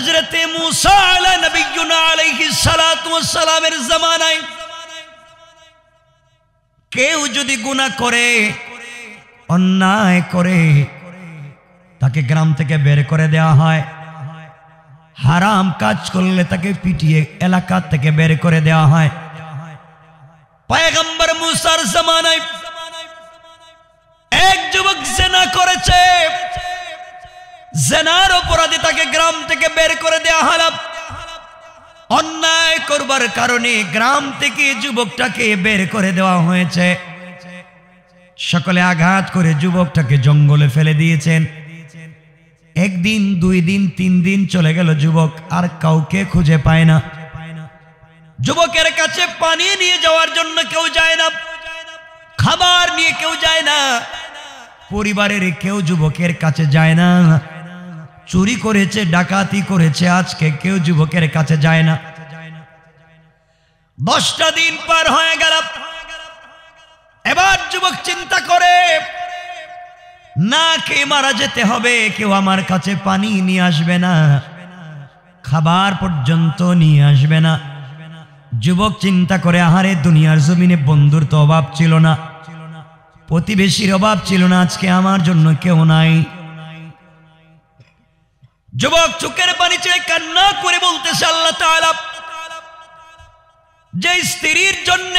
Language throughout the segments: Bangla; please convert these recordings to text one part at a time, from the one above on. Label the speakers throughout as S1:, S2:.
S1: হযরতে মূসা আলা নবিয়্যুনা আলাইহিস সালাতু ওয়াস সালামের জামানায় কেউ যদি গুনাহ করে, অন্যায় করে, তাকে গ্রাম থেকে বের করে দেওয়া হয়। হারাম কাজ করলে তাকে পিটিয়ে এলাকা থেকে বের করে দেওয়া হয়। পয়গম্বর মূসার জামানায় এক যুবক জিনা করেছে, জিনার অপরাধে তাকে গ্রাম থেকে বের করে দেওয়া হলো। অন্যায় করবার কারণে গ্রাম থেকে যুবকটাকে বের করে দেওয়া হয়েছে। সকলে আঘাত করে যুবকটাকে জঙ্গলে ফেলে দিয়েছেন। একদিন, 2 দিন, 3 দিন চলে গেল, যুবক আর কাউকে খুঁজে পায় না। যুবকের কাছে পানি নিয়ে যাওয়ার জন্য কেউ যায় না, খাবার নিয়ে কেউ যায় না, পরিবারের কেউ যুবকের কাছে যায় না। চুরি করেছে, ডাকাতি করেছে, আজকে কেউ যুবকের কাছে যায় না। 10টা দিন পার হয়ে গেল। এবার যুবক চিন্তা করে, না কে মারা যেতে হবে, কেউ আমার কাছে পানি নিয়ে আসবে না, খাবার পর্যন্ত নিয়ে আসবে না। যুবক চিন্তা করে, আহারে দুনিয়ার জমিনে বন্ধুর তো অভাব ছিল না, প্রতিবেশীর অভাব ছিল না, আজকে আমার জন্য কেউ নাই। যুবক চোখের পানি ছেড়ে কান্না করে বলতেছে, আল্লাহ তাআলা, যে স্ত্রীর জন্য,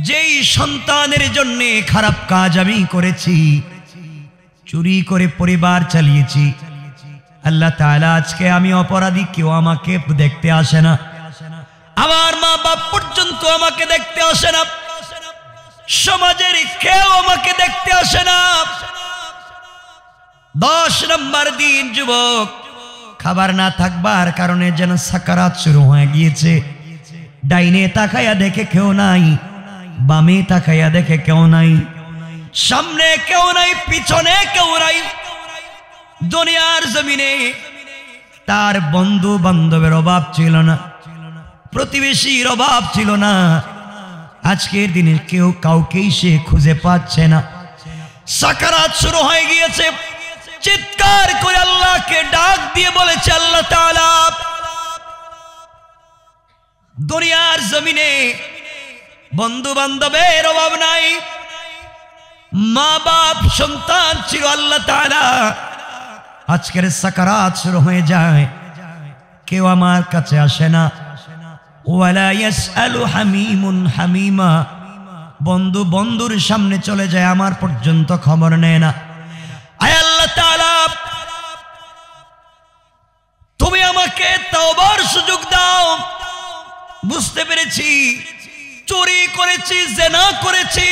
S1: যেই সন্তানের জন্য খারাপ কাজ আমি করেছি, চুরি করে পরিবার চালিয়েছি, আল্লাহ তাআলা আজকে আমি অপরাধী, কেউ আমাকে দেখতে আসে না, আমার মা বাপ পর্যন্ত আমাকে দেখতে আসে না, সমাজের কেউ আমাকে দেখতে আসে না। 10 নম্বর দিন যুবক খাবার না থাকবার কারণে যেন সাকারাত শুরু হয়ে গিয়েছে। ডাইনে তাকায়া দেখে কেউ নাই, বামে তাকায়া দেখে কেউ নাই, সামনে কেউ নাই, পিছনে কেউ নাই। দুনিয়ার জমিনে তার বন্ধু বান্ধবের অভাব ছিল না, প্রতিবেশীর অভাব ছিল না, আজকের দিনে কেউ কাউকেই সে খুঁজে পাচ্ছে না। সাকারাত শুরু হয়ে গিয়েছে। চিৎকার করে আল্লাহকে ডাক দিয়ে বলেছে, আল্লাহ তাআলা, দুনিয়ার জমিনে বন্ধু বান্ধবের অভাব নাই, মা বাপ সন্তান ছিল, আল্লাহ তাআলা আজকের সাকারাত শুরু হয়ে যায়, কেউ আমার কাছে আসে না। ওয়ালা ইয়াসআলু হামিমুন হামিমা, বন্ধু বন্ধুর সামনে চলে যায়, আমার পর্যন্ত খবর নেয় না। আয় আল্লাহ তাআলা, তুমি আমাকে তওবার সুযোগ দাও। বুঝতে পেরেছি চুরি করেছি, জিনা করেছি,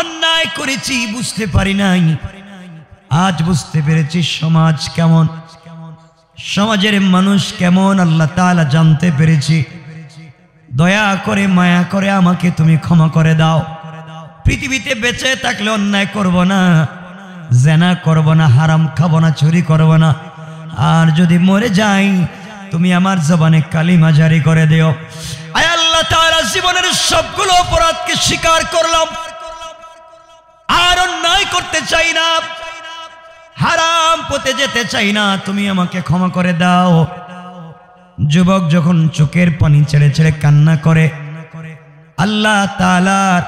S1: অন্যায় করেছি, বুঝতে পারি নাই। আজ বুঝতে পেরেছি সমাজ কেমন, সমাজের মানুষ কেমন, আল্লাহ তাআলা জানতে পেরেছি। দয়া করে মায়া করে আমাকে তুমি ক্ষমা করে দাও। পৃথিবীতে বেঁচে থাকলে অন্যায় করব না, জিনা করব না, হারাম খাব না, চুরি করব না। আর যদি মরে যাই তুমি আমার জবানে কালিমা জারি করে দিও। আয় আল্লাহ তাআলা, জীবনের সবগুলো অপরাধকে স্বীকার করলাম, আর অন্যায় করতে চাই না, হারাম পথে যেতে চাই না, তুমি আমাকে ক্ষমা করে দাও। যুবক যখন চোখের পানি ছেড়ে ছেড়ে কান্না করে, আল্লাহ তাআলার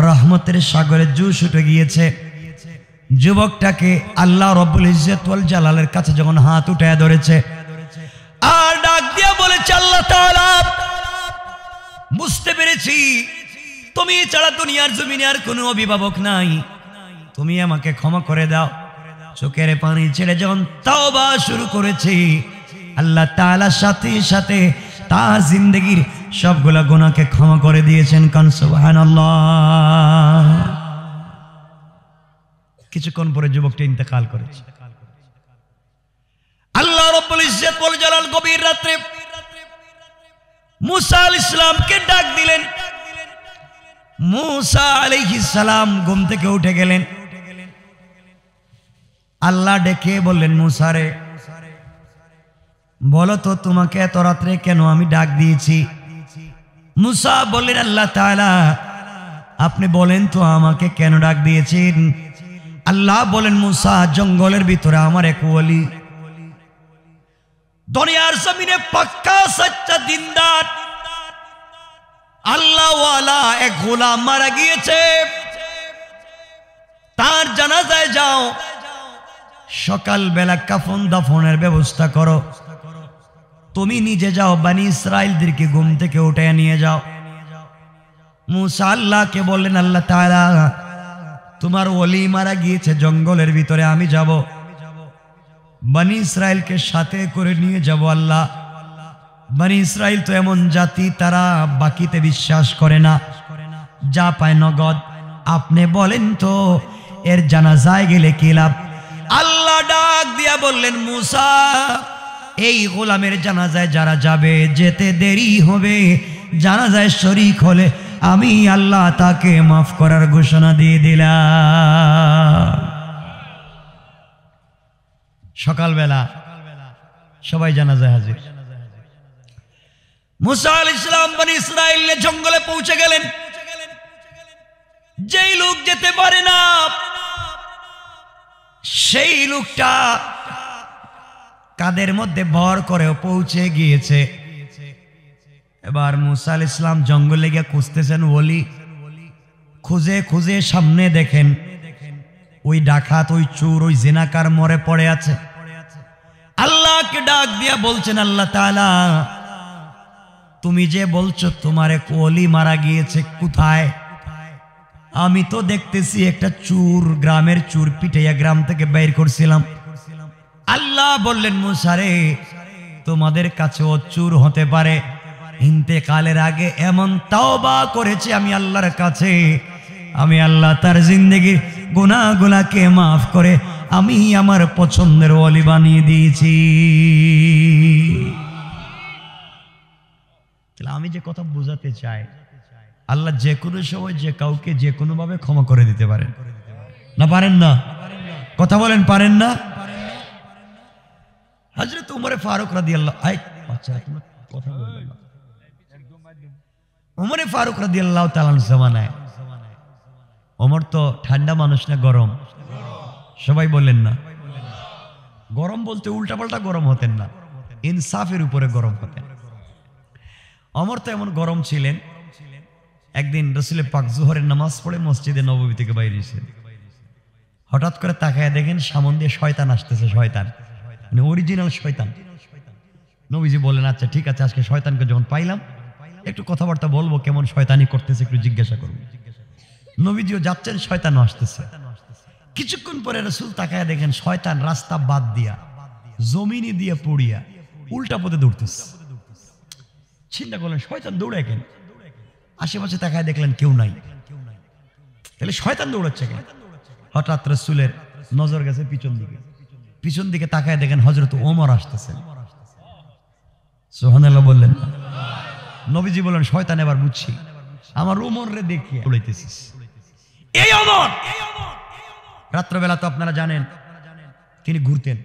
S1: রহমতের সাগরে জুস উঠে গিয়েছে। যুবকটাকে আল্লাহ রব্বুল ইজ্জত ওয়াল জালালের কাছে যখন হাত উঠায় ধরেছে আর ডাক দিয়ে বলেছে, আল্লাহ তাআলা, বুঝতে পেরেছি তুমি ছাড়া দুনিয়ার জমিনে আর কোনো অভিভাবক নাই, তুমি আমাকে ক্ষমা করে দাও। চোখের পানি ছেড়ে যখন তওবা শুরু করেছি, আল্লাহ তাআলা সাথে সাথে তার জিন্দেগির সবগুলা গুনাহকে ক্ষমা করে দিয়েছেন। কান সুবহানাল্লাহ। কিছুক্ষণ পরে যুবকটি ইন্তেকাল করেছে। আল্লাহ রব্বুল ইজ্জত ওয়াল জালাল গভীর রাত্রে মুসা আলাইহিস সালামকে ডাক দিলেন। মুসা আলাইহিস সালাম ঘুম থেকে উঠে গেলেন। আল্লাহ ডেকে বললেন, মুসা রে, বলো তো তোমাকে এত রাত্রে কেন আমি ডাক দিয়েছি? মুসা বললেন, আল্লাহ তাআলা, আপনি বলেন তো আমাকে কেন ডাক দিয়েছেন? আল্লাহ বলেন, মুসা, জঙ্গলের ভিতরে আমার এক ওলি দুনিয়ার জমিনে পাক্কা সচ্চা দিনদার আল্লাহওয়ালা এক গোলাম মারা গিয়েছে, তার জানাজায় যাও, সকালবেলা কাফন দাফনের ব্যবস্থা করো। তুমি নিজে যাও, বনি ইসরাইলদেরকে ঘুম থেকে উঠে নিয়ে যাও। মুসা আল্লাহকে বললেন, আল্লাহ তাআলা তোমার ওলি মারা গিয়েছে জঙ্গলের ভিতরে, আমি যাব, বনি ইসরাইলকে সাথে করে নিয়ে যাব। আল্লাহ, বনি ইসরাইল তো এমন জাতি, তারা বাকিতে বিশ্বাস করে না, যা পায় নগদ। আপনি বলেন তো এর জানাজায় গেলে কি লাভ? আল্লাহ ডাক দিয়া বললেন, মুসা এই গোলামের জানাজায় যারা যাবে, যেতে দেরি হবে, জানাজায় শরীক হলে আমি আল্লাহ তাকে মাফ করার ঘোষণা দিয়ে দিলাম। সকালবেলা সবাই জানাজায় হাজির। মুসা আলাইহিস সালাম বনি ইসরাইলের জঙ্গলে পৌঁছে গেলেন। যেই লোক যেতে পারে না সেই লোকটা কাদের মধ্যে ভর করে পৌঁছে গিয়েছে। এবার মুসা আলাইহিস সালাম জঙ্গলে গিয়ে খুঁজতেছেন ওলি, খুঁজে খুঁজে সামনে দেখেন ওই ডাকাত, ওই চোর, ওই জিনাকার মরে পড়ে আছে। আল্লাহকে ডাক দিয়া বলছেন, আল্লাহ তাআলা তুমি যে বলছো তোমার এক ওলি মারা গিয়েছে, কোথায়? আমি তো দেখতেছি একটা চোর, গ্রামের চোর পিটাইয়া গ্রাম থেকে বের করছিলাম। আল্লাহ বললেন, মুসা রে তোমাদের কাছে ও চোর হতে পারে, ইন্তেকালের আগে এমন তাওবা করেছে আমি আল্লাহর কাছে, আমি আল্লাহ তার জিন্দেগির গুনাহগুলোকে মাফ করে আমি আমার পছন্দের ওলি বানিয়ে দিয়েছি। আমি যে কথা বোঝাতে চাই, আল্লাহ যে কোনো সময় যে কাউকে যে কোনো ভাবে ক্ষমা করে দিতে পারেন না? পারেন না? কথা বলেন, পারেন না? হযরত উমর ফারুক রাদিয়াল্লাহু কথা বললেন না। উমর ফারুক রাদিয়াল্লাহু তাআলা জামানায়, ওমর তো ঠান্ডা মানুষ না গরম? সবাই বলেন না। গরম বলতে উল্টাপাল্টা গরম হতেন না, ইনসাফের উপরে গরম হতেন। ওমর তো এমন গরম ছিলেন, একদিন রাসূল পাক যোহরের নামাজ পড়ে মসজিদে নববী থেকে বাইরে এসেছেন। হঠাৎ করে তাকায় দেখেন সামনে দিয়ে শয়তান আসতেছে, শয়তান মানে অরিজিনাল শয়তান। নবীজি বলেন, আচ্ছা ঠিক আছে, আজকে শয়তানকে যখন পাইলাম একটু কথাবার্তা বলবো, কেমন শয়তানি করতেছে একটু জিজ্ঞাসা করব। নবীজিও যাচ্ছেন, শয়তানও আসতেছে। কিছুক্ষণ পরে রাসূল তাকায় দেখেন শয়তান রাস্তা বাদ দিয়া, জমিনে দিয়ে পড়িয়া উল্টা পথে দৌড়তেছে। চিন্তা করলেন শয়তান দৌড়ায় কেন? আশেপাশে তাকায় দেখলেন কেউ নাই, তাহলে শয়তান দৌড়াচ্ছে কেন? হঠাৎ রাসূলের নজর গেছে পিছন দিকে, পিছন দিকে তাকায় দেখেন হযরত ওমর আসতেছেন। সুবহানাল্লাহ বললেন। নবীজি বলেন, শয়তান এবার বুঝছি, আমার ওমর রে দেখিয়ে দৌড়াইতেছিস। এই ওমর রাত্রবেলা তো আপনারা জানেন তিনি ঘুরতেন।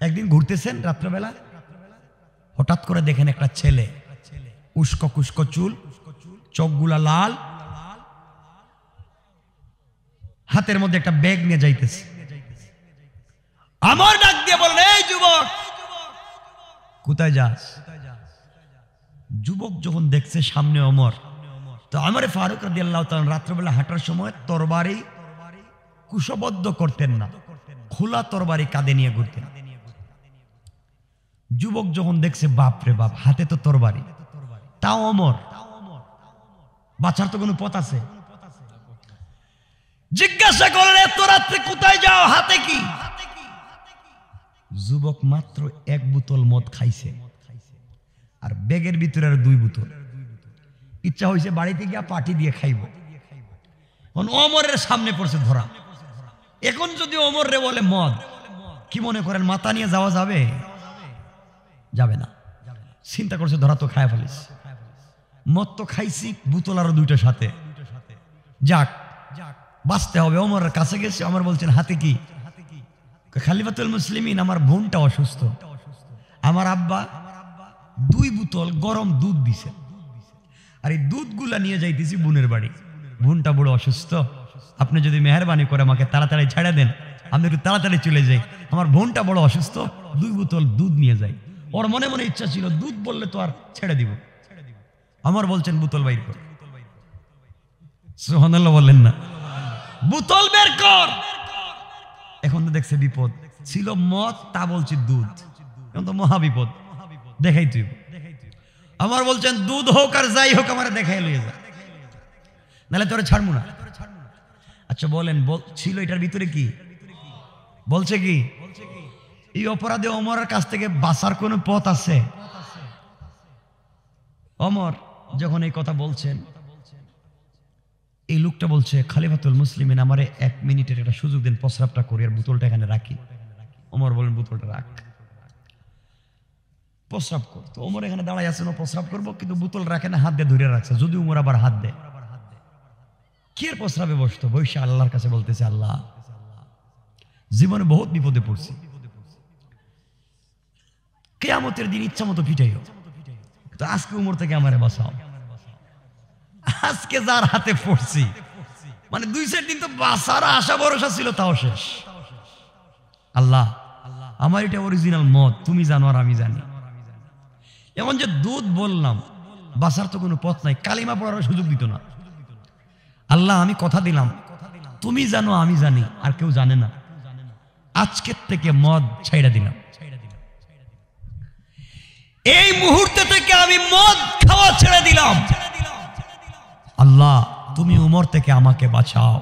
S1: একদিন ঘুরতেছেন রাত্রবেলা, হঠাৎ করে দেখেন একটা ছেলে, উস্কো কুস্কো চুল, চোখগুলা লাল, হাতের মধ্যে একটা ব্যাগ নিয়ে যাইতেছে। আমার ডাক দিয়ে বললেন, এই যুবক কোথায় যাস? যুবক যখন দেখছে সামনে ওমর, তো ওমর ফারুক রাদিয়াল্লাহু তাআলা রাত্রবেলা হাঁটার সময় তরবারি কুশবদ্ধ করতেন না, খোলা তরবারি কাঁধে নিয়ে ঘুরতেন। যুবক যখন দেখছে বাপ রে বাপ, হাতে তো তরবারি, তাও ওমর, বাঁচার তো কোনো পথ আছে? জিজ্ঞাসা করলেন, এত রাত্রে কোথায় যাও, হাতে কি? যুবক মাত্র এক বোতল মদ খাইছে আর ব্যাগের ভিতরে আর 2 বোতল। ইচ্ছা হয়েছে বাড়িতে গিয়া পার্টি দিয়ে খাইব। ওমরের সামনে পড়ছে ধরা। এখন যদি ওমর রে বলে মদ, কি মনে করেন মাথা নিয়ে যাওয়া যাবে? যাবে না। চিন্তা করছে ধরা তো খায় ফেলিস, মদ তো খাইছি, বোতল আরো 2টা সাথে, যাক বাঁচতে হবে। ওমরের কাছে গেছে, ওমর বলছেন হাতে কি? খলিফাতুল মুসলিমিন, আমার বোনটা অসুস্থ, আমার আব্বা 2 বোতল গরম দুধ দিছে, আর এই দুধগুলা নিয়ে যাইতেছি বোনের বাড়ি। বোনটা বড় অসুস্থ, আপনি যদি মেহেরবানি করে আমাকে তাড়াতাড়ি ছেড়ে দেন, আমি একটু তাড়াতাড়ি চলে যাই, আমার বোনটা বড় অসুস্থ, 2 বোতল দুধ নিয়ে যাই। ওর মনে মনে ইচ্ছা ছিল দুধ বললে তো আর ছেড়ে দিব। আমার বলছেন বোতল বাইর কর। সুবহানাল্লাহ বললেন না? বোতল বের কর। এখন তো দেখছে বিপদ, ছিল মদ, তা বলছি দুধ, এখন তো মহা বিপদ, দেখাই তুই। আমার বলছেন দুধ হোক আর যাই হোক আমার দেখাই লইয়ে যা, নাহলে তোরে ছাড়বো না। আচ্ছা বলেন, ছিল এটার ভিতরে কি? বলছে কি এই অপরাধে ওমরের কাছ থেকে বাঁচার কোনো পথ আছে? ওমর যখন এই কথা বলছেন, এই লোকটা বলছে খলিফাতুল মুসলিমিন আমারে 1 মিনিটের একটা সুযোগ দেন, প্রস্রাবটা করি আর বোতলটা এখানে রাখি। ওমর বলেন বোতলটা রাখ, প্রস্রাব কর। তো ওমর এখানে দাঁড়াই আছেন, ও প্রস্রাব করবো, কিন্তু বোতল রাখে না, হাত দিয়ে ধরে রাখছে। যদি ওমর আবার হাত দেয়, কি এর প্রস্রাবে বসতো, বৈশা আল্লাহর কাছে বলতেছে, আল্লাহ জীবনে বহুত বিপদে পড়ছি, কিয়ামতের দিন ইচ্ছা মতো পিটাইও, তো আজকে উমর থেকে আমারে বাঁচাও। আজকে যার হাতে পড়ছি, মানে 2-4 দিন তো বাঁচার আশা ভরসা ছিল, তাও শেষ। আল্লাহ আমার এটা অরিজিনাল মদ, তুমি জানো আর আমি জানি। এমন যে দুধ বললাম, বাঁচার তো কোনো পথ নাই, কালিমা পড়ার সুযোগ দিত না। আল্লাহ আমি কথা দিলাম, তুমি জানো আমি জানি, আর কেউ জানে না, আজকের থেকে মদ ছাইড়া দিলাম। এই মুহূর্তে থেকে আমি মদ খাওয়া ছেড়ে দিলাম। আল্লাহ তুমি উমর থেকে আমাকে বাঁচাও,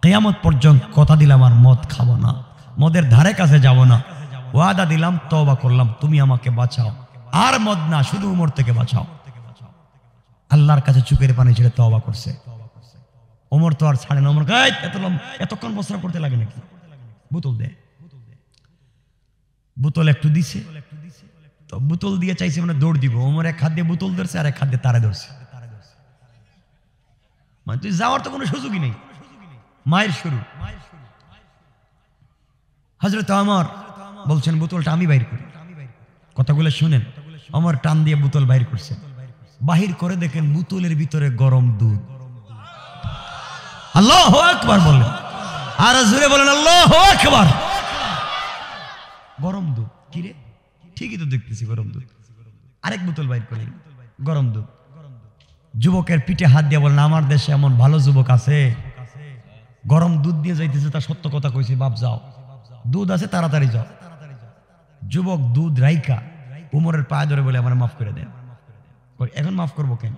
S1: কিয়ামত পর্যন্ত কথা দিলাম আর মদ খাবো না, মদের ধারে কাছে যাব না, ওয়াদা দিলাম, তওবা করলাম, তুমি আমাকে বাঁচাও, আর মদ না, শুধু উমর থেকে বাঁচাও। আল্লাহর কাছে চুকের পানি ছেড়ে তওবা করছে। ওমর তো আর ছাড়ে না, ওমর এতক্ষণ প্রস্রাব করতে লাগে নাকি, বোতল দে। বোতল একটু দিছে, তো বোতল দিয়ে চাইছে মানে দৌড় দিব। ওমর এক হাত দিয়ে বোতল ধরছে আর এক হাত দিয়ে তারে ধরছে, মানে তুই যাওয়ার তো কোনো সুযোগই নেই, মায়ের শুরু। হযরত ওমর বলছেন বোতলটা আমি বাইর করি, কথাগুলো শুনেন। ওমর টান দিয়ে বোতল বাইর করছে, বাহির করে দেখেন বোতলের ভিতরে গরম দুধ। আল্লাহু আকবার বলেন, আর জোরে বলেন আল্লাহু আকবার। গরম দুধ, কি রে, ঠিকই তো দেখতেছি গরম দুধ। আরেক বোতল বাইর করে গরম দুধ। যুবকের পিঠে হাত দিয়ে বলেন, আমার দেশে এমন ভালো যুবক আছে, গরম দুধ দিয়ে যাইতেছে, তা সত্য কথা কইছে, বাপ যাও, দুধ আছে তাড়াতাড়ি যাও। যুবক দুধ রাইকা উমরের পায়ে ধরে বলে, আমার মাফ করে দেন। এখন মাফ করবো কেন?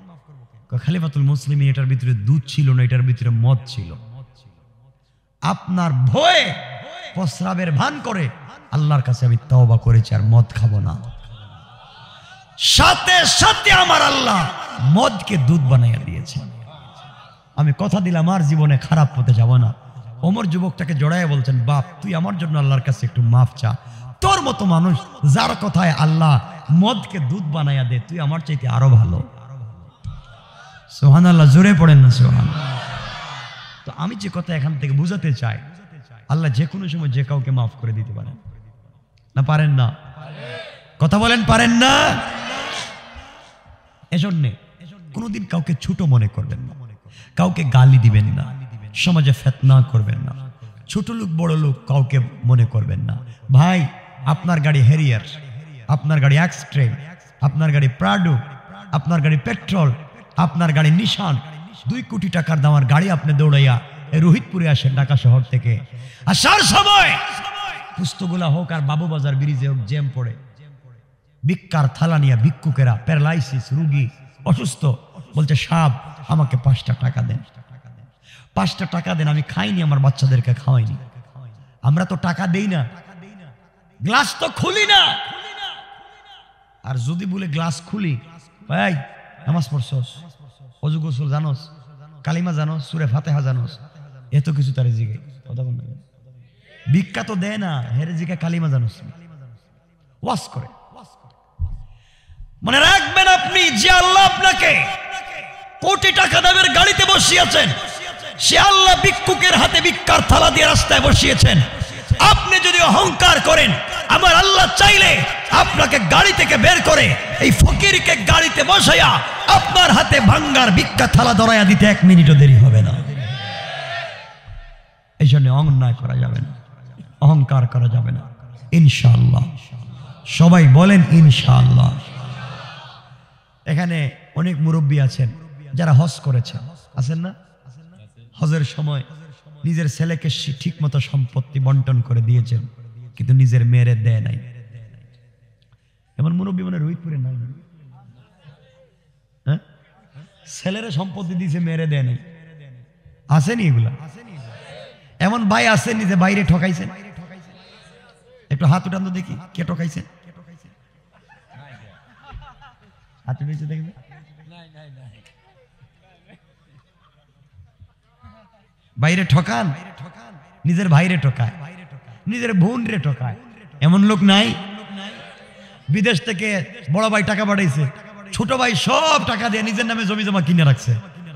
S1: খলিফাতুল মুসলিমিন এটার ভিতরে দুধ ছিল না, এটার ভিতরে মদ ছিল। আপনার ভয়ে প্রস্রাবের ভান করে আল্লাহর কাছে আমি তওবা করেছি আর মদ খাবো না। সাথে সাথে আমার আল্লাহ মদকে দুধ বানাইয়া দিয়েছে। আমি কথা দিলাম আর জীবনে খারাপ পথে যাব না। ওমর যুবকটাকে জড়াইয়া বলছেন, বাপ তুই আমার জন্য আল্লাহর কাছে একটু মাফ চা। তোর মতো মানুষ যার কথায় আল্লাহ মদকে দুধ বানাইয়া দে, তুই আমার চাইতে আরো ভালো। সুবহানাল্লাহ, জোরে পড়েন না সুবহানাল্লাহ। তো আমি যে কথা এখান থেকে বুঝাতে চাই, আল্লাহ যে কোনো সময় যে কাউকে মাফ করে দিতে পারেন, না পারেন না? কথা বলেন, পারেন না? এজন্য কোনোদিন কাউকে ছোট মনে করবেন না, কাউকে গালি দিবেন না, সমাজে ফিতনা করবেন না, ছোট লোক বড় লোক কাউকে মনে করবেন না। ভাই আপনার গাড়ি হ্যারিয়ার, আপনার গাড়ি এক্সট্রিম, আপনার গাড়ি প্রাডো, আপনার গাড়ি পেট্রোল, আপনার গাড়ি নিশান, 2 কোটি টাকার দামের গাড়ি আপনি দৌড়াইয়া রোহিতপুরে আসেন ঢাকা শহর থেকে। আসার সময় পুস্তগুলা হোক আর বাবুবাজার ব্রিজে হোক জ্যাম পড়ে, ভিক্ষার থালা নিয়ে ভিক্ষুকেরা, প্যারালাইসিস রোগী, অসুস্থ, বলছে সাহেব আমাকে 5টা টাকা দেন, 5টা টাকা দেন, আমি খাইনি, আমার বাচ্চাদেরকে খাওয়াইনি। আমরা তো টাকা দেই না, গ্লাস তো খুলি না। আর যদি বলে গ্লাস খুলি, ভাই নামাজ পড়ছস, ওযু গোসল জানোস, কালিমা জানোস, সূরা ফাতিহা জানোস, এত কিছু তার জিগে কথা বল না। ভিক্ষা তো দেয় না, হেরে জিগে কালিমা জানোস, ওয়াজ করে। মনে রাখবেন আপনি যে আল্লাহ আপনাকে কোটি টাকা দামের গাড়িতে বসিয়েছেন, সে আল্লাহ ভিক্ষুকের হাতে ভিক্ষার থালা দিয়ে রাস্তায় বসিয়েছেন। আপনি যদি অহংকার করেন, আমার আল্লাহ চাইলে আপনাকে গাড়ি থেকে বের করে এই ফকিরকে গাড়িতে বসাইয়া আপনার হাতে ভাঙ্গার ভিক্ষা থালা ধরাইয়া দিতে 1 মিনিটও দেরি হবে না। এই জন্য অন্যায় করা যাবে না। অহংকার করা যাবে না ইনশাআল্লাহ। সবাই বলেন ইনশাআল্লাহ। এখানে অনেক মুরব্বী আছেন যারা হজ করেছেন, আছেন না? হজের সময় নিজের ছেলেকে ঠিক মতো সম্পত্তি বন্টন করে দিয়েছেন, কিন্তু নিজের মেয়েরে দেয় নাই। এমন মুরব্বী মানে রোহিতপুরে নাই? হ্যাঁ, ছেলেরে সম্পত্তি দিয়েছে, মেয়েরে দেয় নাই। আসেনি এগুলা? এমন ভাই আসেনি যে বাইরে ঠকাইছেন? একটু হাত উঠান তো দেখি, কে ঠকাইছেন? হাত উঠেছে দেখবে। বাইরে ঠকান, নিজের ভাইরে ঠকায়, নিজের বোন রে ঠকায়, এমন লোক নাই? বিদেশ থেকে বড় ভাই টাকা পাঠাইছে, ছোট ভাই সব টাকা দিয়ে নিজের নামে জমি জমা কিনে রাখছে,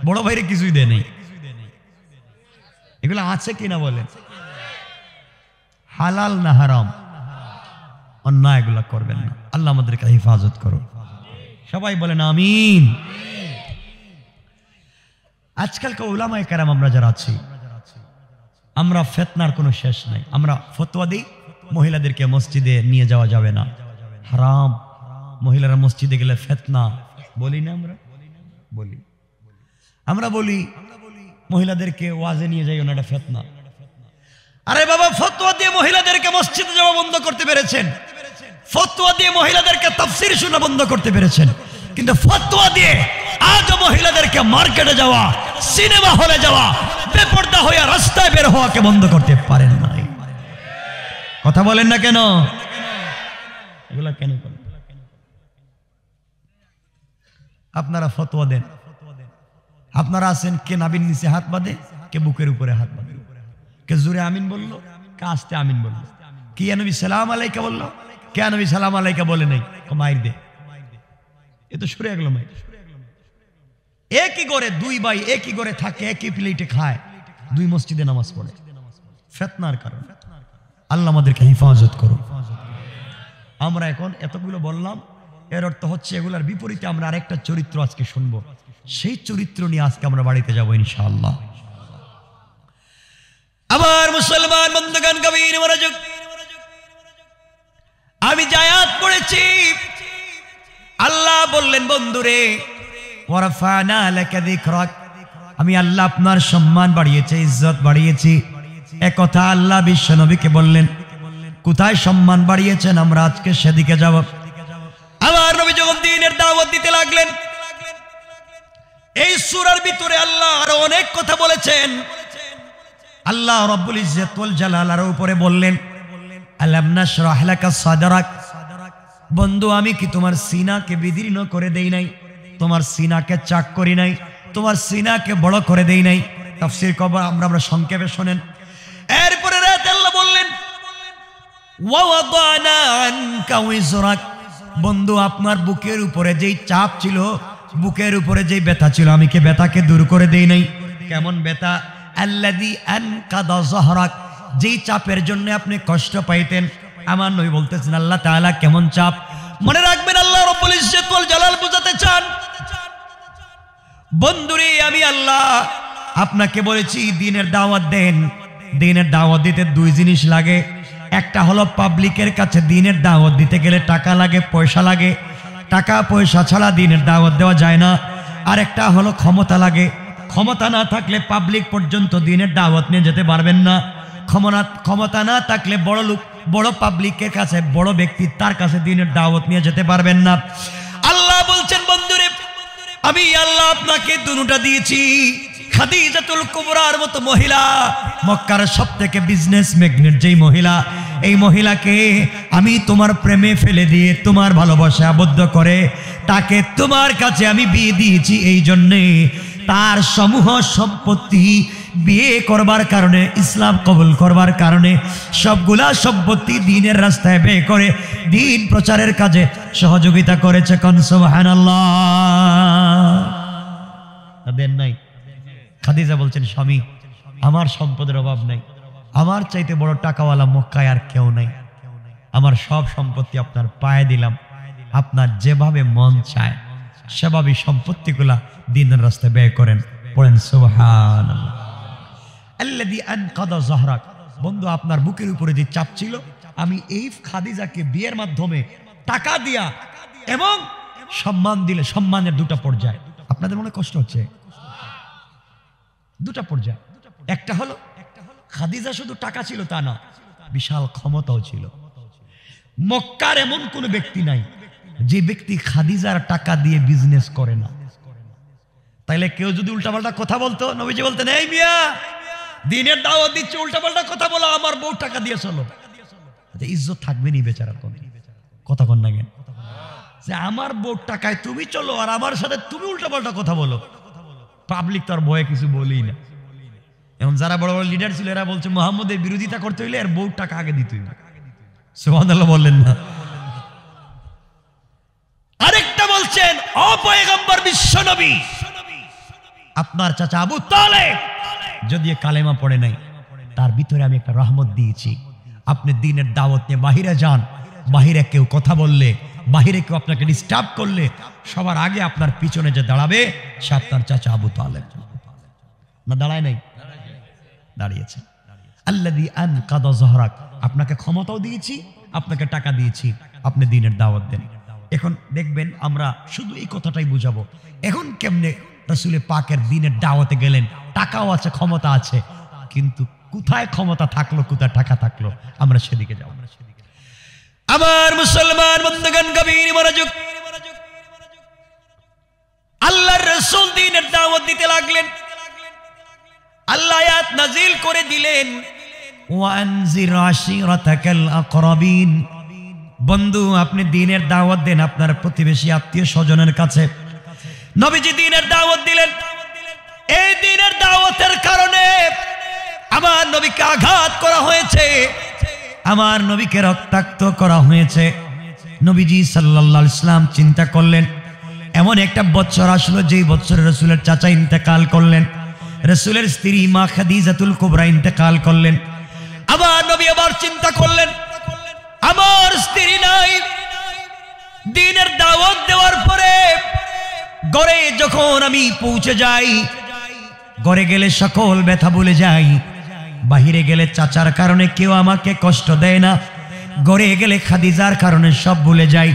S1: বড় ভাইরে কিছুই দেয় নাই। এগুলো আছে কিনা বলেন? হালাল না হারাম? অন্যায় এগুলা করবেন না। আল্লাহ আমাদেরকে হেফাজত করো, সবাই বলেন আমিন। আজকালকার উলামায়ে কেরাম আমরা যারা আছি, আমরা ফিতনার কোনো শেষ নাই। আমরা ফতোয়া দিই মহিলাদেরকে মসজিদে নিয়ে যাওয়া যাবে না, হারাম। মহিলারা মসজিদে গেলে ফিতনা, বলি না? আমরা বলি মহিলাদেরকে ওয়াজে নিয়ে যাইও না, এটা ফিতনা। আরে বাবা, ফতোয়া দিয়ে মহিলাদেরকে মসজিদে যাওয়া বন্ধ করতে পেরেছেন, ফতোয়া দিয়ে মহিলাদেরকে তাফসীর শোনা বন্ধ করতে পেরেছেন, কিন্তু ফতোয়া দিয়ে আজ মহিলাদেরকে মার্কেটে যাওয়া, সিনেমা হলে যাওয়া, বেপরদা হয়ে রাস্তায় বের হওয়াকে বন্ধ করতে পারেন না। কথা বলেন না কেন? এগুলা কেন করেন? আপনারা ফতোয়া দেন, আপনারা আছেন কে নাবির নিচে হাত বাঁধে, কে বুকের উপরে হাত বাঁধে, কে জোরে আমিন বললো, কে আস্তে আমিন বললো, কে নবী সালাম আলাইকা বললো, কে নবী সালাম আলাইকা বলে নাই, মাইর দে। এ তো সরে গেল মাইর। একই ঘরে দুই ভাই একই ঘরে থাকে, একই প্লেটে খায়, দুই মসজিদে নামাজ পড়ে, ফিতনার কারণ। আল্লাহ আমাদেরকে হেফাজত করো। আমরা এখন এতগুলো বললাম, এর অর্থ হচ্ছে এগুলার বিপরীতে আমরা আরেকটা চরিত্র আজকে শুনবো, সেই চরিত্র নিয়ে আজকে আমরা বাড়িতে যাবো ইনশাআল্লাহ। আবার মুসলমান বন্ধুগণ, গভীর মনোযোগ। আমি যে আয়াত পড়েছি, আল্লাহ বললেন বন্ধুরে, ওয়ারাফানা লাকা যিকরাক, আমি আল্লাহ আপনার সম্মান বাড়িয়েছি, ইজ্জত বাড়িয়েছি। একথা আল্লাহ বিশ্ব নবীকে বললেন। কোথায় সম্মান বাড়িয়েছেন আমরা আজকে সেদিকে যাব। আমার নবী যখন দ্বীনের দাওয়াত দিতে লাগলেন, এই সূরার ভিতরে আল্লাহ আরো অনেক কথা বলেছেন। আল্লাহ রাব্বুল ইজ্জত ওয়াল জালালের উপরে বললেন, আলাম নাশরাহ লাকা সাদরাক, বন্ধু আমি কি তোমার সিনাকে বিদীর্ণ করে দেই নাই, তোমার সিনাকে চাক করি নাই, তোমার সিনাকে বড় করে দেই নাই। তাফসীর কবর আমরা সংক্ষেপে শুনেন। এরপরে রাতে আল্লাহ বললেন, ওয়া ওয়াদানা আনকা উযরাক, বন্ধু আপনার বুকের উপরে যেই চাপ ছিল, বুকের উপরে যেই ব্যথা ছিল, আমি কি ব্যথাকে দূর করে দেই নাই? কেমন ব্যথা? আল্লাযী আনকাদা যাহরাক, যেই চাপের জন্য আপনি কষ্ট পাইতেন। আমার নবী বলতেছেন আল্লাহ তাআলা কেমন চাপ। মনে রাখবেন, আল্লাহ রাব্বুল ইজ্জত ওয়াল জালাল বুঝাতে চান, বন্ধুরে আমি আল্লাহ আপনাকে বলেছি দ্বীনের দাওয়াত দেন। দ্বীনের দাওয়াত দিতে দুই জিনিস লাগে। একটা হলো পাবলিকের কাছে দ্বীনের দাওয়াত দিতে গেলে টাকা লাগে, পয়সা লাগে। টাকা পয়সা ছাড়া দ্বীনের দাওয়াত দেওয়া যায় না। আর একটা হলো ক্ষমতা লাগে। ক্ষমতা না থাকলে পাবলিক পর্যন্ত দ্বীনের দাওয়াত নিয়ে যেতে পারবেন না। ক্ষমতা না থাকলে বড় লোক, বড় পাবলিকের কাছে, বড় ব্যক্তি, তার কাছে দ্বীনের দাওয়াত নিয়ে যেতে পারবেন না। আল্লাহ বলছেন, বন্ধুরে আমি আল্লাহ আপনাকে দুটোটা দিয়েছি। খাদিজাতুল কুবরার মতো মহিলা, মক্কার সবথেকে বিজনেস ম্যাগনেট যেই মহিলা, এই মহিলাকে আমি তোমার প্রেমে ফেলে দিয়ে তোমার ভালোবাসায় আবদ্ধ করে তাকে তোমার কাছে আমি বিয়ে দিয়েছি। এই জন্যে তার সমূহ সম্পত্তি বিয়ে করবার কারণে, ইসলাম কবুল করবার কারণে সবগুলা সম্পত্তি দ্বীনের রাস্তায় ব্যয় করে দ্বীন প্রচারের কাজে সহযোগিতা করেছে। কোন সুবহানাল্লাহ। দেন নাই? খাদিজা বলছেন, স্বামী আমার সম্পদের অভাব নাই, আমার চাইতে বড় টাকাওয়ালা মক্কায় আর কেউ নাই, আমার সব সম্পত্তি আপনার পায়ে দিলাম, আপনার যেভাবে মন চায় সেভাবে সম্পত্তিগুলা দ্বীনের রাস্তায় ব্যয় করেন। পড়েন সুবহানাল্লাহ। আল্লাযী আনকাদা যাহরাক, বন্ধু আপনার বুকের উপরে যে চাপ ছিল, আমি এই খাদিজাকে বিয়ের মাধ্যমে টাকা দিয়া এবং সম্মান দিলে, সম্মানের দুটা পর্যায়। আপনাদের মনে কষ্ট হচ্ছে? দুটা পর্যায়। একটা হলো খাদিজা শুধু টাকা ছিল তা না, বিশাল ক্ষমতাও ছিল। মক্কার এমন কোন ব্যক্তি নাই যে ব্যক্তি খাদিজার টাকা দিয়ে বিজনেস করে না। তাইলে কেউ যদি উল্টাপাল্টা কথা বলতো, নবীজি বলতেন, এই মিয়া দিনের দাওয়াত দিচ্ছে, উল্টাপাল্টা কথা বলো, আমার বউ টাকা দিয়ে চলো। ইজ্জত থাকবে নি বেচারার কোন কথা কন না কেন? যে আমার বউ টাকায় তুমি চলো আর আমার সাথে তুমি উল্টাপাল্টা কথা বলো। পাবলিক তার ভয়ে কিছু বলেই না। এখন যারা বড় বড় লিডার ছিল এরা বলছে মুহাম্মদের বিরোধিতা করতে হইলে এর বউ টাকা আগে দিতে হইবে। সুবহানাল্লাহ বললেন না? আরেকটা বলছেন, অপয়গম্বর বিশ্ব নবী আপনার চাচা আবু তালেব যদি কালেমা পড়ে নাই, তার ভিতরে আমি একটা রহমত দিয়েছি। আপনি দ্বীনের দাওয়াত নিয়ে বাহিরে যান, বাহিরে কেউ কথা বললে, বাহিরে কেউ আপনাকে ডিস্টার্ব করলে, সবার আগে আপনার পিছনে যে দাঁড়াবে সে আপনার চাচা আবু তালেব। না দাঁড়ায় নাই? দাঁড়িয়েছে। আল্লাযী আনকাযা যহরাক, আপনাকে ক্ষমতাও দিয়েছি, আপনাকে টাকা দিয়েছি, আপনি দ্বীনের দাওয়াত দেন। এখন দেখবেন আমরা শুধু এই কথাটাই বুঝাবো, এখন কেমনে রাসূল পাকের দ্বীনের দাওয়াতে গেলেন, টাকাও আছে, ক্ষমতা আছে, কিন্তু কোথায় ক্ষমতা থাকলো, কোথায় টাকা থাকলো, আমরা সেদিকে যাব। আমার মুসলমান বন্ধুগণ, গভীর মনোযোগ। আল্লাহর রাসূল দ্বীনের দাওয়াত দিতে লাগলেন। আল্লাহ আয়াত নাজিল করে দিলেন, ওয়ানজির আশিরাতাকাল আকরাবিন। বন্ধু আপনি দ্বীনের দাওয়াত দেন আপনার প্রতিবেশী আত্মীয় স্বজনের কাছে। নবীজি দ্বীনের দাওয়াত দিলেন। এই দ্বীনের দাওয়াতের কারণে আমার নবীকে আঘাত করা হয়েছে, আমার নবীকে রক্তাক্ত করা হয়েছে। নবীজি সাল্লাল্লাহু আলাইহি ওয়াসাল্লাম চিন্তা করলেন, এমন একটা বছর আসলো যেই বছরে রাসূলের চাচা ইন্তেকাল করলেন, রাসূলের স্ত্রী মা খাদিজাতুল কুবরা ইন্তেকাল করলেন। আবার নবী আবার চিন্তা করলেন, আমার স্ত্রী নাই। দ্বীনের দাওয়াত দেওয়ার পরে ঘরে যখন আমি পৌঁছে যাই, ঘরে গেলে সকল ব্যথা ভুলে যাই, বাহিরে গেলে চাচার কারণে কেউ আমাকে কষ্ট দেয় না, ঘরে গেলে খাদিজার কারণে সব ভুলে যাই।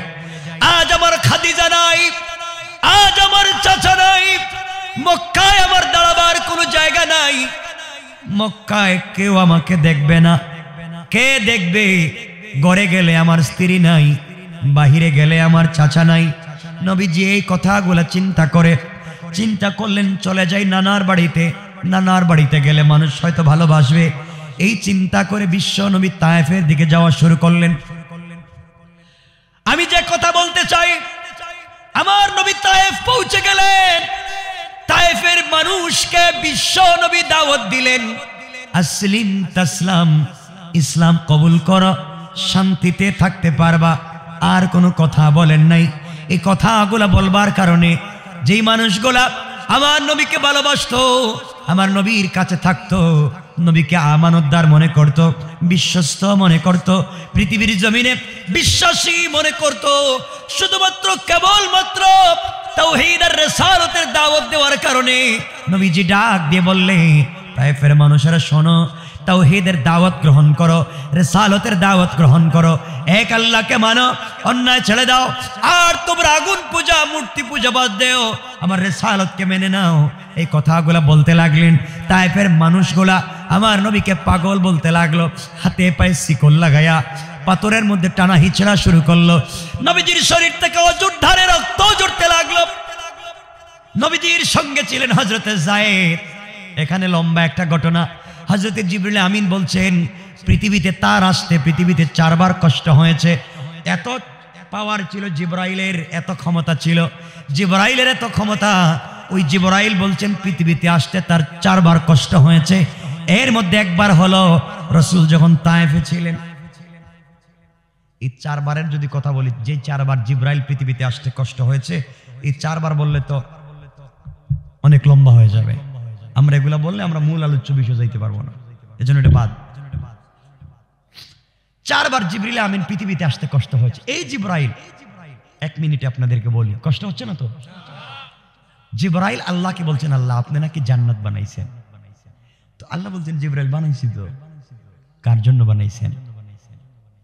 S1: আজ আমার খাদিজা নাই, আজ আমার চাচা নাই, মক্কায় আমার দাঁড়াবার কোনো জায়গা নাই, মক্কায় কেউ আমাকে দেখবে না। কে দেখবে? ঘরে গেলে আমার স্ত্রী নাই, বাহিরে গেলে আমার চাচা নাই। নবীজি এই কথাগুলো চিন্তা করলেন, চলে যাই নানার বাড়িতে, নানার বাড়িতে গেলে মানুষ হয়তো ভালোবাসবে। এই চিন্তা করে বিশ্ব নবী তায়েফের দিকে যাওয়া শুরু করলেন। আমি যে কথা বলতে চাই, আমার নবী তায়েফ পৌঁছে গেলেন। তায়েফের মানুষকে বিশ্ব নবী দাওয়াত দিলেন, আসলিম তাসলাম, ইসলাম কবুল করো, শান্তিতে থাকতে পারবা। আর কোনো কথা বলেন নাই। এই কথাগুলা বলবার কারণে যেই মানুষগুলা আমার নবীকে ভালোবাসতো, আমার নবীর কাছে থাকতো, নবীকে আমানতদার মনে করত, বিশ্বস্ত মনে করত, পৃথিবীর জমিনে বিশ্বাসী মনে করত, শুধুমাত্র কেবলমাত্র তাওহীদ আর রিসালাতের দাওয়াত দেওয়ার কারণে নবীজি ডাক দিয়ে বললে, তায়েফের মানুষেরা শোনো, তাওহীদের দাওয়াত গ্রহণ করো, রিসালাতের দাওয়াত গ্রহণ করো, এক আল্লাহকে মানো, অন্যায় ছেড়ে দাও, আর তোমরা আগুন পূজা মূর্তি পূজা বাদ দেও, আমার রিসালাতকে মেনে নাও। এই কথাগুলো বলতে লাগলেন। তায়েফের মানুষগুলা আমার নবীকে পাগল বলতে লাগলো, হাতে পায়ে শিকল লাগায়া পাথরের মধ্যে টানা হিচড়া শুরু করলো। নবীজির শরীর থেকে অজুর ধারে রক্ত ঝরতে লাগলো। নবীজির সঙ্গে ছিলেন হযরতে যায়েদ। এখানে লম্বা একটা ঘটনা। হযরতে জিবরিল আমিন বলছেন, পৃথিবীতে তার আসতে পৃথিবীতে 4 বার কষ্ট হয়েছে। এত পাওয়ার ছিল জিবরাইলের, এত ক্ষমতা ছিল জিবরাইলের, এত ক্ষমতা। ওই জিবরাইল বলছেন পৃথিবীতে আসতে তার 4 বার কষ্ট হয়েছে। এর মধ্যে একবার হলো রাসূল যখন তায়েফে ছিলেন। এই 4 বারের যদি কথা বলি, যে 4 বার জিবরাইল পৃথিবীতে আসতে কষ্ট হয়েছে, এই 4 বার বললে তো অনেক লম্বা হয়ে যাবে। আমরা এগুলা বললে আমরা মূল আলোচ্য বিষয় যাইতে পারবো না, এজন্য এটা বাদ। 4 বার জিবরিল আমিন পৃথিবীতে আসতে কষ্ট হয়েছে। এই জিবরাইল, 1 মিনিটে আপনাদেরকে বলি, কষ্ট হচ্ছে না তো? জিবরাইল আল্লাহকে বলছেন, আল্লাহ আপনি নাকি জান্নাত বানাইছেন। তো আল্লাহ বলছেন, জিবরাইল বানাইছি তো। কার জন্য বানাইছেন?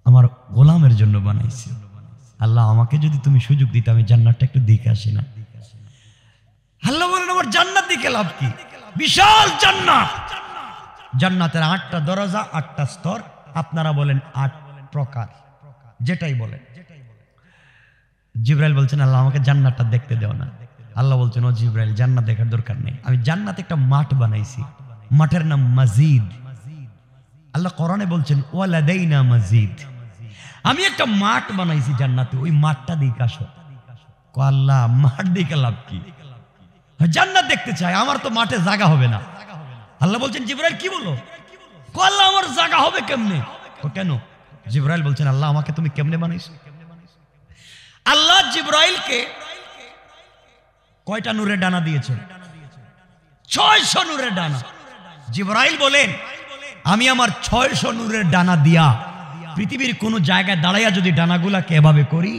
S1: আমার গোলামের জন্য বানাইছেন। আল্লাহ আমাকে যদি তুমি সুযোগ দিতে আমি জান্নাতটা একটু দেখে আসি না। আল্লাহ বলেন আমার জান্নাত দেখে লাভ কি? বিশাল জান্নাত, জান্নাতের 8টা দরজা, 8টা স্তর, আপনারা বলেন 8 প্রকার, যেটাই বলেন। জিবরাইল বলছেন আল্লাহ আমাকে জান্নাতটা দেখতে দাও না। আল্লাহ বলছেন ও জিবরাইল জান্নাত দেখার দরকার নেই, আমি জান্নাতে একটা মাঠ বানাইছি, মাঠের নাম মসজিদ। আল্লাহ কোরআনে বলছেন ওয়ালাদাইনা মসজিদ, আমি একটা মাঠ বানাইছি জান্নাতে, ওই মাঠটা দেখে আসো। আল্লাহ মাঠ দেখে লাভ কি? জান্নাত দেখতে চাই, আমার তো মাঠে জায়গা হবে না। আল্লাহ বলছেন জিবরাইল কি বলো? আল্লাহ আমার জায়গা হবে কেমনে? কেন? জিবরাইল বলছেন আল্লাহ আমাকে তুমি কেমনে বানাইছো? আল্লাহ জিবরাইলকে কয়টা নূরের ডানা দিয়েছেন? 600 নূরের ডানা। জিবরাইল বলেন আমি আমার 600 নূরের ডানা দিয়া পৃথিবীর কোন জায়গায় দাঁড়াইয়া যদি ডানাগুলাকে এভাবে করি,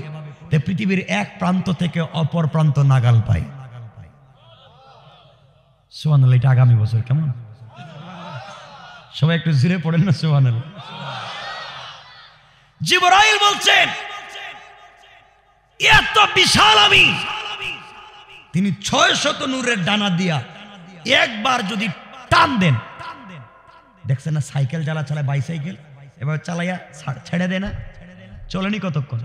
S1: তে পৃথিবীর এক প্রান্ত থেকে অপর প্রান্ত নাগাল পাই। সুবহানাল্লাহ। এটা আগামী বছর কেমন? সবাই একটু জোরে পড়েন না সুবহানাল্লাহ। জিবরাইল বলছেন এত বিশাল আমি, তিনি 600 নূরের ডানা দিয়া একবার যদি টান দেন, দেখছেন না সাইকেল যারা চালায়, বাইসাইকেল এবার চালাইয়া ছেড়ে দেয় না, চলেনি কতক্ষণ?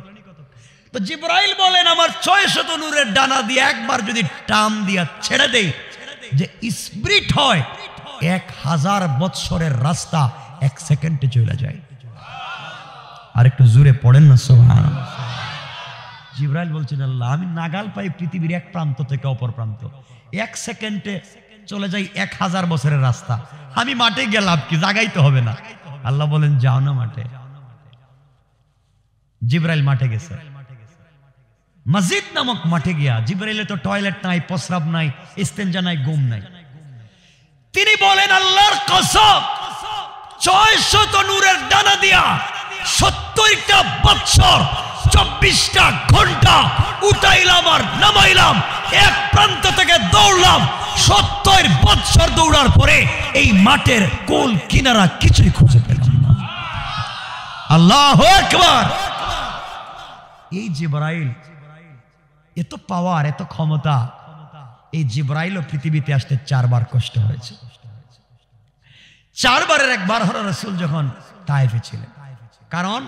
S1: তো জিবরাইল বলেন আমার 600 নূরের ডানা দিয়ে একবার যদি টান দিয়া ছেড়ে দেই, যে স্পিরিট হয় 1000 বৎসরের রাস্তা 1 সেকেন্ডে চলে যায়। আর একটু জোরে পড়েন না সুবহানাল্লাহ। জিবরাইল বলছেন আল্লাহ আমি নাগাল পাই পৃথিবীর এক প্রান্ত থেকে অপর প্রান্ত, 1 সেকেন্ডে চলে যাই 1000 বছরের রাস্তা। আমি মাঠে গেলাম কি? জাগাইতে হবে না। আল্লাহ বলেন যাও না মাঠে। জিবরাইল মাঠে গেছে, মসজিদ নামক মাঠে গিয়া। জিবরাইলে তো টয়লেট নাই, প্রস্রাব নাই, ইস্তেঞ্জা নাই, ঘুম নাই। তিনি বলেন আল্লাহর কসম 600 নূরের ডানা দিয়া 70টা বৎসর 24টা ঘন্টা উঠাইলাম আর নামাইলাম, এক প্রান্ত থেকে দৌড়লাম। 70 বৎসর দৌড়ার পরে এই মাঠের কোল কিনারা কিছুই খুঁজে পেলাম না। আল্লাহু আকবার। এই জিবরাইল এত পাওয়ার, এত ক্ষমতা। এই জিবরাইলও পৃথিবীতে আসতে 4 বার কষ্ট হয়েছে। 4 বারের একবার হলো রাসূল যখন তায়েফে ছিলেন। কারণ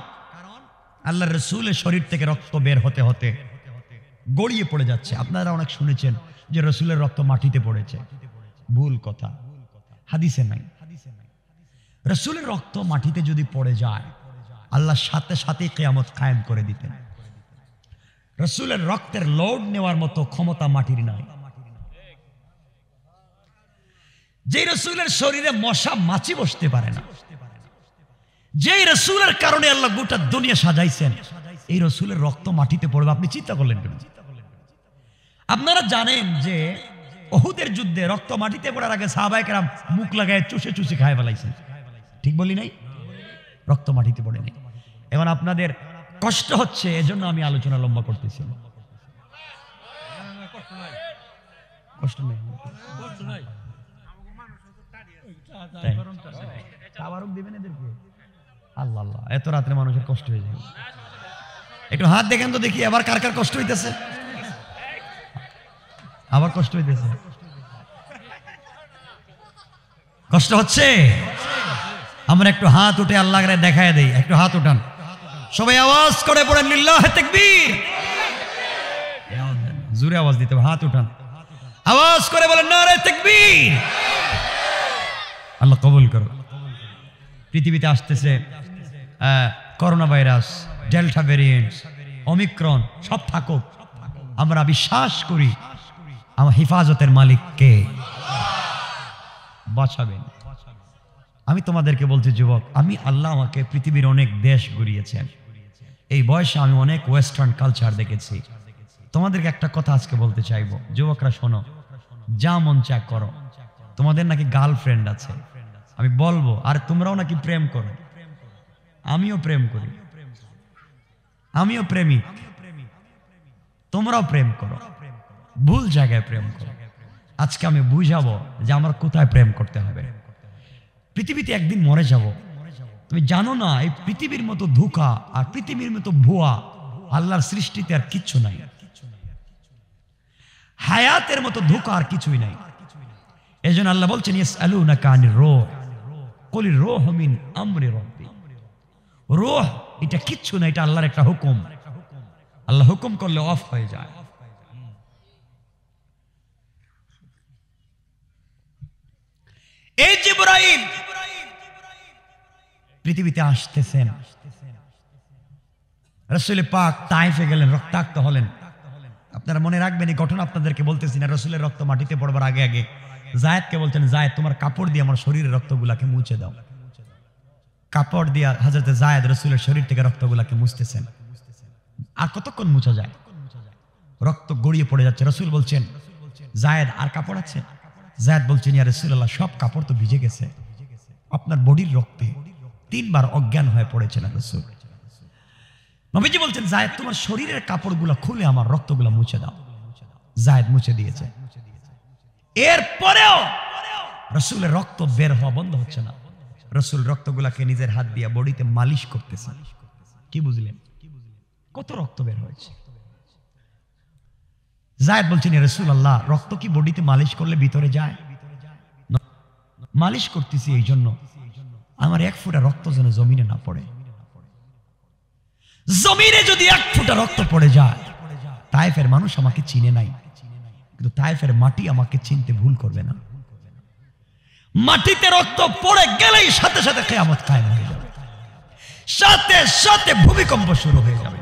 S1: আল্লাহর রাসূলের শরীর থেকে রক্ত বের হতে হতে গড়িয়ে পড়ে যাচ্ছে। আপনারা অনেক শুনেছেন যে রাসূলের রক্ত মাটিতে পড়েছে, ভুল কথা, হাদিসে নাই। রাসূলের রক্ত মাটিতে যদি পড়ে যায় আল্লাহ সাথে সাথে কিয়ামত কায়েম করে দিতেন। রাসূলের রক্তের লোড নেওয়ার মতো ক্ষমতা মাটির নাই। যে রাসূলের শরীরে মশা মাছি বসতে পারে না, যেই রাসূলের কারণে আল্লাহ গোটা দুনিয়া সাজাইছেন, এই রাসূলের রক্ত মাটিতে পড়বে, আপনি চিন্তা করলেন কেন? আপনারা জানেন যে উহুদের যুদ্ধে রক্ত মাটিতে পড়ার আগে সাহাবায়ে কেরাম মুখ লাগায় চুষে চুষে খায় ফেলাইছেন। ঠিক বলি নাই? রক্ত মাটিতে পড়ে নাই। এখন আপনাদের কষ্ট হচ্ছে, এজন্য আমি আলোচনা লম্বা করতেছি। কষ্ট নেই, আল্লাহ আল্লাহ, এত রাত্রে মানুষের কষ্ট হয়ে যায়। একটু হাত দেখেন তো দেখি আবার কার কার কষ্ট হইতেছে। আবার কষ্ট হইতেছে, কষ্ট হচ্ছে। আমরা একটু হাত উঠে আল্লাহকে দেখায় দেই। একটু হাত উঠান সবাই, আওয়াজ করে পড়েন লিল্লাহে তাকবীর। জোরে আওয়াজ দিতে হবে, হাত উঠান, আওয়াজ করে বলেন নারে তাকবীর। আল্লাহ কবুল করো। পৃথিবীতে আসতেছে corona virus, delta variant, Omicron, সব থাকুক, আমরা বিশ্বাস করি আমার হেফাজতের মালিক কে? বাঁচাবেন। আমি তোমাদেরকে বলছি যুবক, আমি আল্লাহ আমাকে পৃথিবীর অনেক দেশ ঘুরিয়েছেন। এই বয়সে আমি অনেক ওয়েস্টার্ন কালচার দেখেছি। তোমাদেরকে একটা কথা আজকে বলতে চাইবো, যুবকরা শোনো, যা মন চা করো। তোমাদের নাকি গার্লফ্রেন্ড আছে, আমি বলবো আর তোমরাও নাকি প্রেম করো। আমিও প্রেম করি, আমিও প্রেমিক, তোমরাও প্রেম করো, ভুল জায়গায় প্রেম করো। আজকে আমি বুঝাবো যে আমার কোথায় প্রেম করতে হবে। পৃথিবীতে একদিন মরে যাব, তুমি জানো না এই পৃথিবীর মতো ধোঁকা আর পৃথিবীর মতো ভুয়া আল্লাহর সৃষ্টিতে আর কিচ্ছু নাই। হায়াতের মতো ধোঁকা আর কিছুই নাই। এজন্য আল্লাহ বলছেন ইয়াসআলুনাকা আনির রূহ কুলির রূহু মিন আমরি রাব্বি। রূহ এটা কিচ্ছু না, এটা আল্লাহর একটা হুকুম। আল্লাহ হুকুম করলে অফ হয়ে যায়। এই জিবরাইল পৃথিবীতে আসতেছেন, রাসূল পাক তায়েফে গেলেন, রক্তাক্ত হলেন। আপনারা মনে রাখবেন এই ঘটনা আপনাদেরকে বলতেছি না, রাসূলের রক্ত মাটিতে পড়বার আগে আগে জায়েদকে বলছেন, জায়েদ তোমার কাপড় দিয়ে আমার শরীরের রক্তগুলাকে মুছে দাও। কাপড় দিয়া হযরতে জায়েদ রাসূলের শরীর থেকে রক্তগুলাকে মুছতেছেন। আর কতক্ষণ মুছা যায়? রক্ত গড়িয়ে পড়ে যাচ্ছে। রাসূল বলছেন, জায়েদ আর কাপড় আছে? জায়েদ বলছেন, ইয়া রাসূলুল্লাহ সব কাপড় তো ভিজে গেছে, আপনার বডির রক্তে। 3 বার অজ্ঞান হয়ে পড়েছিলেন রাসূল। নবীজি বলছেন, জায়েদ তোমার শরীরের কাপড়গুলো খুলে আমার রক্তগুলো মুছে দাও। জায়েদ মুছে দিয়েছে। এরপরেও রাসূলের রক্ত বের হওয়া বন্ধ হচ্ছে না। রাসূল রক্তগুলাকে নিজের হাত দিয়ে বডিতে মালিশ করতেছেন। কি বুঝলেন? কত রক্ত বের হয়েছে। জায়েদ বলছেন, ইয়া রাসূলুল্লাহ রক্ত কি বডিতে মালিশ করলে ভিতরে যায়? মালিশ করতেছি এই জন্য আমার 1 ফোঁটা রক্ত যেন জমিনে না পড়ে। জমিনে যদি 1 ফোঁটা রক্ত পড়ে যায়, তায়েফের মানুষ আমাকে চিনে নাই, কিন্তু তায়েফের মাটি আমাকে চিনতে ভুল করবে না। মাটিতে রক্ত পড়ে গেলেই সাথে সাথে কিয়ামত কায়েম হয়ে যাবে, সাথে সাথে ভূমিকম্প শুরু হয়ে যাবে।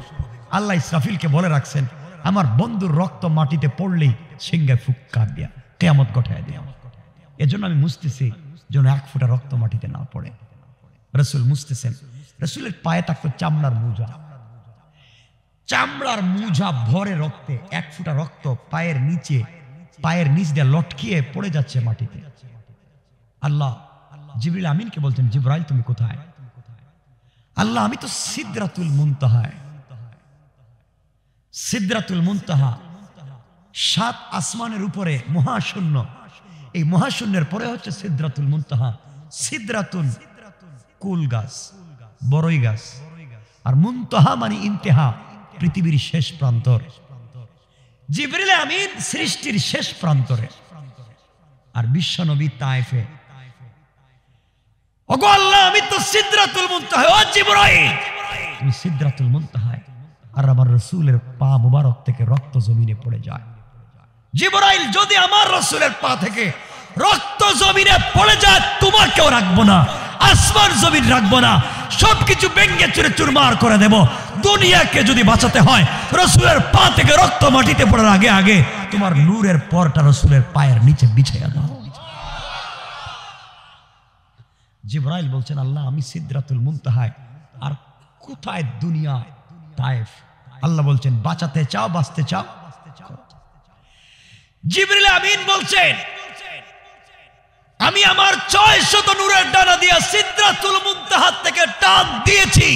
S1: আল্লাহ ইসরাফিলকে বলে রাখছেন, আমার বন্ধুর রক্ত মাটিতে পড়লেই সিংহে ফুৎকার দিয়া কিয়ামত ঘটায় দিয়া। এজন্য আমি মুছতেছি যেন 1 ফোঁটা রক্ত মাটিতে না পড়ে। রাসূল মুছতেছেন। রাসূলের পায়ে থাকতো চামড়ার মোজা, চামড়ার মোজা ভরে রক্তে। 1 ফোঁটা রক্ত পায়ের নিচ দিয়ে লটকিয়ে পড়ে যাচ্ছে মাটিতে। আল্লাহ জিবরিল আমিনকে বলছেন, জিবরাইল তুমি কোথায়? আল্লাহ আমি তো সিদরাতুল মুনতাহায়। সিদরাতুল মুনতাহা 7 আসমানের উপরে মহাশূন্য, এই মহাশূন্যের পরে হচ্ছে সিদরাতুল মুনতাহা। সিদরাতুল কুল গাছ, বড়ই গাছ, আর মুনতাহা মানে ইন্তেহা, পৃথিবীর শেষ প্রান্তর। জিবরিল আমিন সৃষ্টির শেষ প্রান্তরে, আর বিশ্বনবী তায়েফে। ওগো আল্লাহ আমি তো সিদরাতুল মুনতাহা। ও জিবরাইল তুমি সিদরাতুল মুনতাহায়, আর আমার রাসূলের পা মুবারক থেকে রক্ত জমিনে পড়ে যায়। জিবরাইল যদি আমার রাসূলের পা থেকে রক্ত জমিনে পড়ে যায়, তোমাকেও রাখবো না, আসমান জমিন রাখবো না, সবকিছু ভেঙে চুরে চুরমার করে দেব। দুনিয়াকে যদি বাঁচাতে হয়, রাসূলের পা থেকে রক্ত মাটিতে পড়ার আগে আগে তোমার নূরের পরটা রাসূলের পায়ের নিচে বিছাইয়া দাও। জিবরাইল বলছেন, আল্লাহ আমি সিদরাতুল মুনতাহায়, আর কোথায় দুনিয়া? তায়েফ। আল্লাহ বলছেন, বাঁচাতে চাও, বাঁচতে চাও? জিবরিল আমিন বলছেন, আমি আমার 600 নূরের ডানা দিয়া সিদরাতুল মুনতাহা থেকে টান দিয়েছি।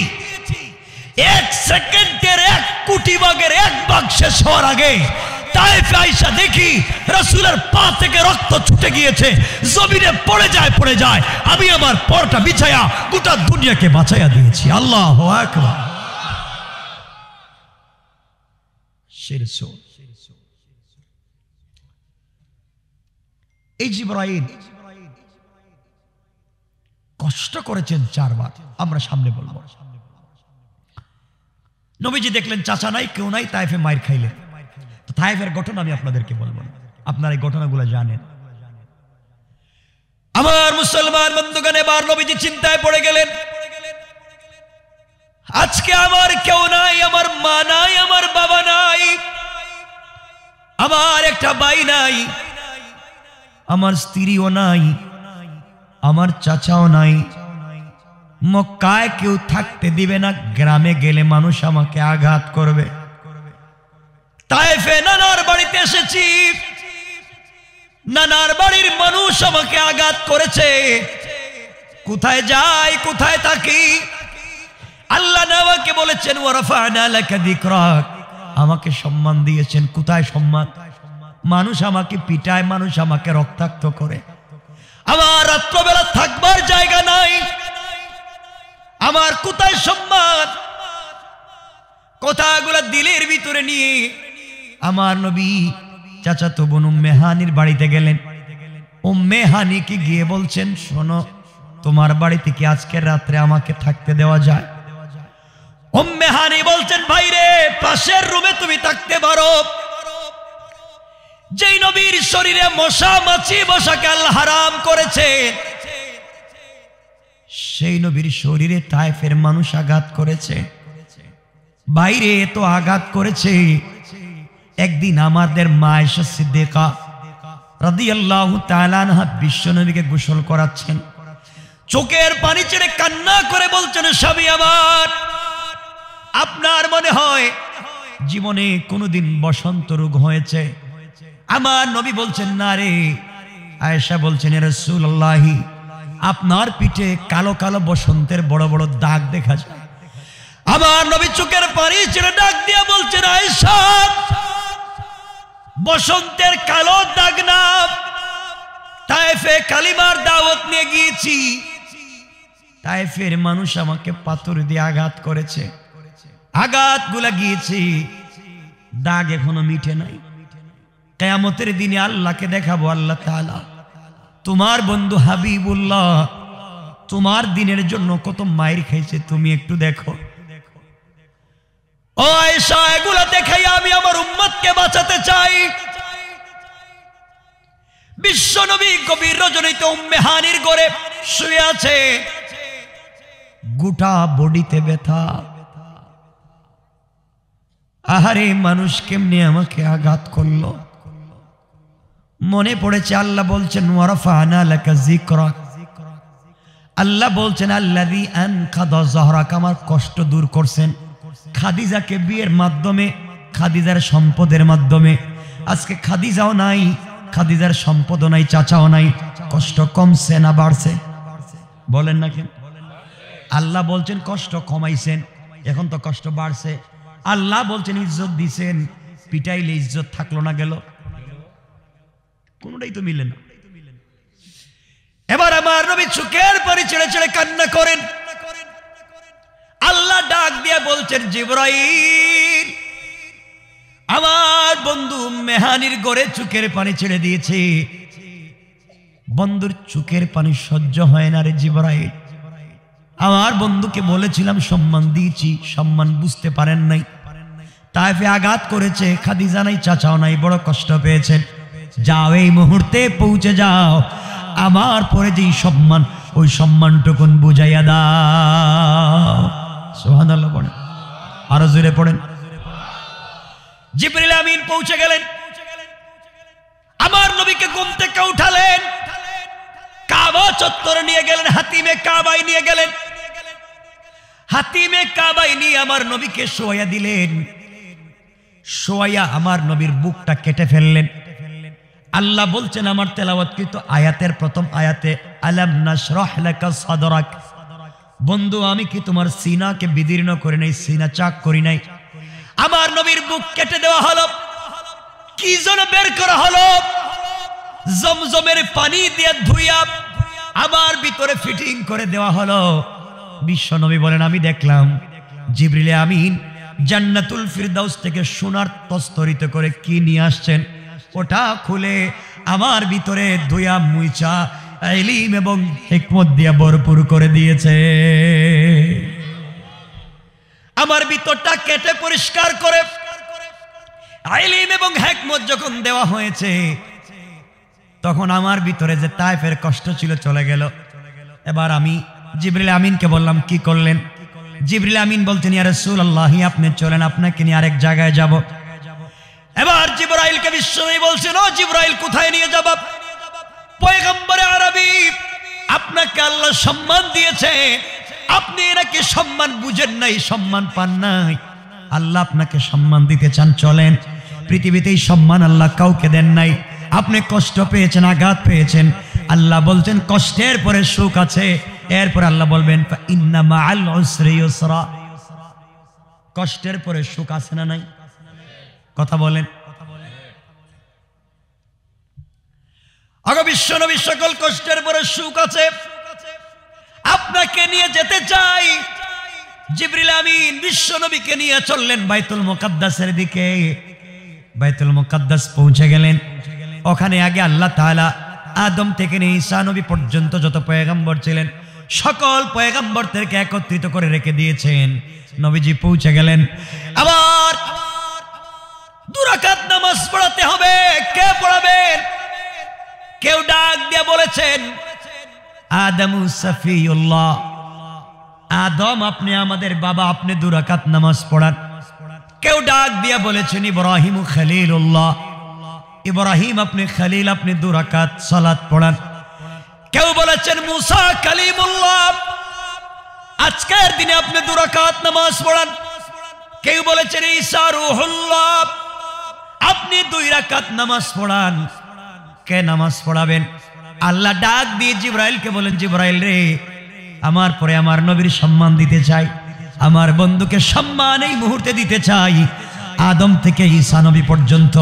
S1: 1 সেকেন্ডের 1 কোটি ভাগের 1 ভাগ শেষ হওয়ার আগে তায়েফে আইসা দেখি রাসূলের পা থেকে রক্ত ছুটে গিয়েছে, জমিনে পড়ে যায়। আমি আমার পরটা বিছায়া গোটা দুনিয়াকে বাঁচাইয়া দিয়েছি। আল্লাহু আকবার। এই জিবরাইল কষ্ট করেছেন 4 বার, আমরা সামনে বলবো। নবীজি দেখলেন চাচা নাই, কেউ নাই, তায়েফে মাইর খাইলেন। তো তায়েফের ঘটনা আমি আপনাদেরকে বলবো, আপনারা এই ঘটনাগুলো জানেন। আমার মুসলমান বন্ধুগণ, এবার নবীজি চিন্তায় পড়ে গেলেন, আজকে আমার কেউ নাই, আমার মা নাই, আমার বাবা নাই, আমার একটা ভাই নাই, আমার স্ত্রীও নাই, আমার চাচাও নাই। মক্কায় কেউ থাকতে দিবে না, গ্রামে গেলে মানুষ আমাকে আঘাত করবে। তায়েফে নানার বাড়িতে এসেছি, নানার বাড়ির মানুষ আমাকে আঘাত করেছে। কোথায় যাই, কোথায় থাকি? আল্লাহ আমাকে বলেছেন, ওয়ারাফা'না লাকা যিকরাক, আমাকে সম্মান দিয়েছেন। কোথায় সম্মান? মানুষ আমাকে পিটায়, মানুষ আমাকে রক্তাক্ত করে, আমার রাত্রবেলা থাকবার জায়গা নাই, আমার কোথায় সম্মান? কথাগুলো দিলের ভিতরে নিয়ে আমার নবী চাচাতো বোন উম্মে হানির বাড়িতে গেলেন। উম্মে হানিকে গিয়ে বলছেন, শোনো, তোমার বাড়িতে কি আজকের রাত্রে আমাকে থাকতে দেওয়া যায়? উম্মে হানি বলছেন, ভাইরে, পাশের রুমে তুমি থাকতে পারো। যেই নবীর শরীরে মশা মাছি বসাকে আল্লাহ হারাম করেছে, সেই নবীর শরীরে তায়েফের মানুষ আঘাত করেছে। বাইরে তো আঘাত করেছে। একদিন আমাদের মা আয়েশা সিদ্দিকা রাদিয়াল্লাহু তাআলা আনহা বিশ্ব নবীকে গোসল করাচ্ছেন, চোখের পানি ছেড়ে কান্না করে বলছেন, স্বামী আমার, আপনার মনে হয় জীবনে কোনোদিন বসন্ত রোগ হয়েছে? আমার নবী বলছেন, না রে। আয়েশা বলছেন, ইয়া রাসূলুল্লাহ, আপনার পিঠে কালো কালো বসন্তের বড় বড় দাগ দেখা যায়। আমার নবী চোখের পানি ছেড়ে ডাক দিয়ে বলছেন, আয়েশা, বসন্তের কালো দাগ না, তায়েফে কালিমার দাওয়াত নিয়ে গিয়েছি, তায়েফের মানুষ আমাকে পাথর দিয়ে আঘাত করেছে, আঘাতগুলা গিয়েছে, দাগ এখনো মিটে নাই। কিয়ামতের দিনে আল্লাহকে দেখাবো, আল্লাহ তাআলা তোমার বন্ধু হাবিবুল্লাহ তোমার দিনের জন্য কত মায়ের খাইছে, তুমি একটু দেখো। ও আয়েশা, এগুলা দেখাই আমি আমার উম্মতকে বাঁচাতে চাই। বিশ্ব নবী গভীর রজনীতে উম্মে হানির ঘরে শুয়ে আছে, গোটা বডিতে ব্যথা। আহারে, মানুষ কেমনে আমাকে আঘাত করলো। মনে পড়েছে আল্লাহ বলছেন, ওয়ারাফা'না লাকা যিকরাক। আল্লাহ বলছেন, আল্লাযী আনকাযা যাহরাক, আমার কষ্ট দূর করছেন খাদিজাকে বিয়ের মাধ্যমে, খাদিজার সম্পদের মাধ্যমে। আজকে খাদিজাও নাই, খাদিজার সম্পদও নাই, চাচাও নাই, কষ্ট কমছে না বাড়ছে? বলেন না কেন? আল্লাহ বলছেন কষ্ট কমাইছেন, এখন তো কষ্ট বাড়ছে। আল্লাহ বলছেন ইজ্জত দিছেন, পিটাইলে ইজ্জত থাকলো না গেল? কোনটাই তো মিলে না। এবার আমার নবী চোখের পানি ছেড়ে ছেড়ে কান্না করেন। আল্লাহ ডাক দিয়ে বলছেন, জিবরাইল, আমার বন্ধু উম্মে হানির ঘরে চোখের পানি ছেড়ে দিয়েছে। বন্ধুর চোখের পানি সহ্য হয় না রে জিবরাইল। আমার বন্ধুকে বলেছিলাম সম্মান দিয়েছি, সম্মান বুঝতে পারেন নাই। তায়েফে আঘাত করেছে, খাদিজা নাই, চাচাও নাই, বড় কষ্ট পেয়েছেন। যাও, এই মুহূর্তে পৌঁছে যাও, আমার পরে যেই সম্মান, ওই সম্মানটুকুন বুঝাইয়া দাও। সুবহানাল্লাহ পড়েন, আরো জোরে পড়েন। জিবরিল আমিন পৌঁছে গেলেন, আমার নবীকে ঘুম থেকে উঠালেন, কাবা চত্বরে নিয়ে গেলেন, হাতিমে কাবায় নিয়ে গেলেন। হাতিমে কাবায় নিয়ে আমার নবীকে শোয়া দিলেন। শোয়া আমার নবীর বুকটা কেটে ফেললেন। আল্লাহ বলছেন আমার তেলাওয়াতকৃত আয়াতের প্রথম আয়াতে, আলাম নাশরাহ লাকা সাদরাক, বন্ধু আমি কি তোমার সিনাকে বিদীর্ণ করে নাই, সিনা চাক করি নাই? আমার নবীর বুক কেটে দেওয়া হলো। কি যেন বের করা হলো, জমজমের পানি দিয়ে ধুইয়া আবার ভিতরে ফিটিং করে দেওয়া হলো। বিশ্ব নবী বলেন, আমি দেখলাম জিবরিল আমিন জান্নাতুল ফিরদাউস থেকে সোনার তস্তরিত করে কি নিয়ে আসছেন, ওটা খুলে আমার ভিতরে ধুইয়া মুইচা ইলম এবং হিকমত দিয়ে ভরপুর করে দিয়েছে। আমার ভিতরটা কেটে পরিষ্কার করে ইলম এবং হিকমত যখন দেওয়া হয়েছে, তখন আমার ভিতরে যে তায়েফের কষ্ট ছিল চলে গেল। এবার আমি জিবরিল আমিনকে বললাম, কি করলেন? জিবরিল আমিন বলতেন, ইয়া রাসূলুল্লাহ, আপনি চলেন, আপনাকে নিয়ে আরেক জায়গায় যাব। এবার জিবরাইলকে বিশ্বনবী বলছেন, ও জিবরাইল, কোথায় নিয়ে যাব? পয়গম্বরে আরবি, আপনাকে আল্লাহ সম্মান দিয়েছে, আপনি নাকি সম্মান বুঝেন নাই, সম্মান পান নাই। আল্লাহ আপনাকে সম্মান দিতে চান, চলেন। পৃথিবীতে এই সম্মান আল্লাহ কাউকে দেন নাই। আপনি কষ্ট পেয়েছেন, আঘাত পেয়েছেন, আল্লাহ বলছেন কষ্টের পরে সুখ আছে। এরপর আল্লাহ বলবেন, ইন্না মাআল উসরি ইউসরা, কষ্টের পরে সুখ আছে না নাই? কথা বলেন। আগে বিশ্ব নবী, সকল কষ্টের পরে সুখ আছে। আপনাকে নিয়ে যেতে চাই। জিবরিল আমিন বিশ্ব নবীকে নিয়ে চললেন বাইতুল মুকাদ্দাসের দিকে। বাইতুল মুকাদ্দাস পৌঁছে গেলেন। ওখানে আগে আল্লাহ তাআলা আদম থেকে নিয়ে ঈসা নবী পর্যন্ত যত পয়গম্বর ছিলেন সকল পয়গম্বরদেরকে একত্রিত করে রেখে দিয়েছেন। নবীজি পৌঁছে গেলেন। আবার 2 রাকাত নামাজ পড়াতে হবে। কে পড়াবেন? কেউ ডাক দিয়ে বলেছেন আদমু সফিউল্লাহ, আদম আপনি আমাদের বাবা, আপনি 2 রাকাত নামাজ পড়ান। কেউ ডাক দিয়ে বলেছেন ইব্রাহিম খলিলুল্লাহ, ইব্রাহিম আপনি খলিল, আপনি 2 রাকাত সালাত পড়ান। কেউ বলেছেন মুসা কালিমুল্লাহ, আজকের দিনে আপনি 2 রাকাত নামাজ পড়ান। কেউ বলেছেন ঈসা রূহুল্লাহ, আপনি 2 রাকাত নামাজ পড়ান। কে নামাজ পড়াবেন? আল্লাহ ডাক দিয়ে জিবরাইলকে বলেন জিবরাইল রে, আমার পরে আমার নবীর সম্মান দিতে চাই, আমার বন্ধুকে সম্মান এই মুহূর্তে দিতে চাই। আদম থেকে ঈসা নবী পর্যন্ত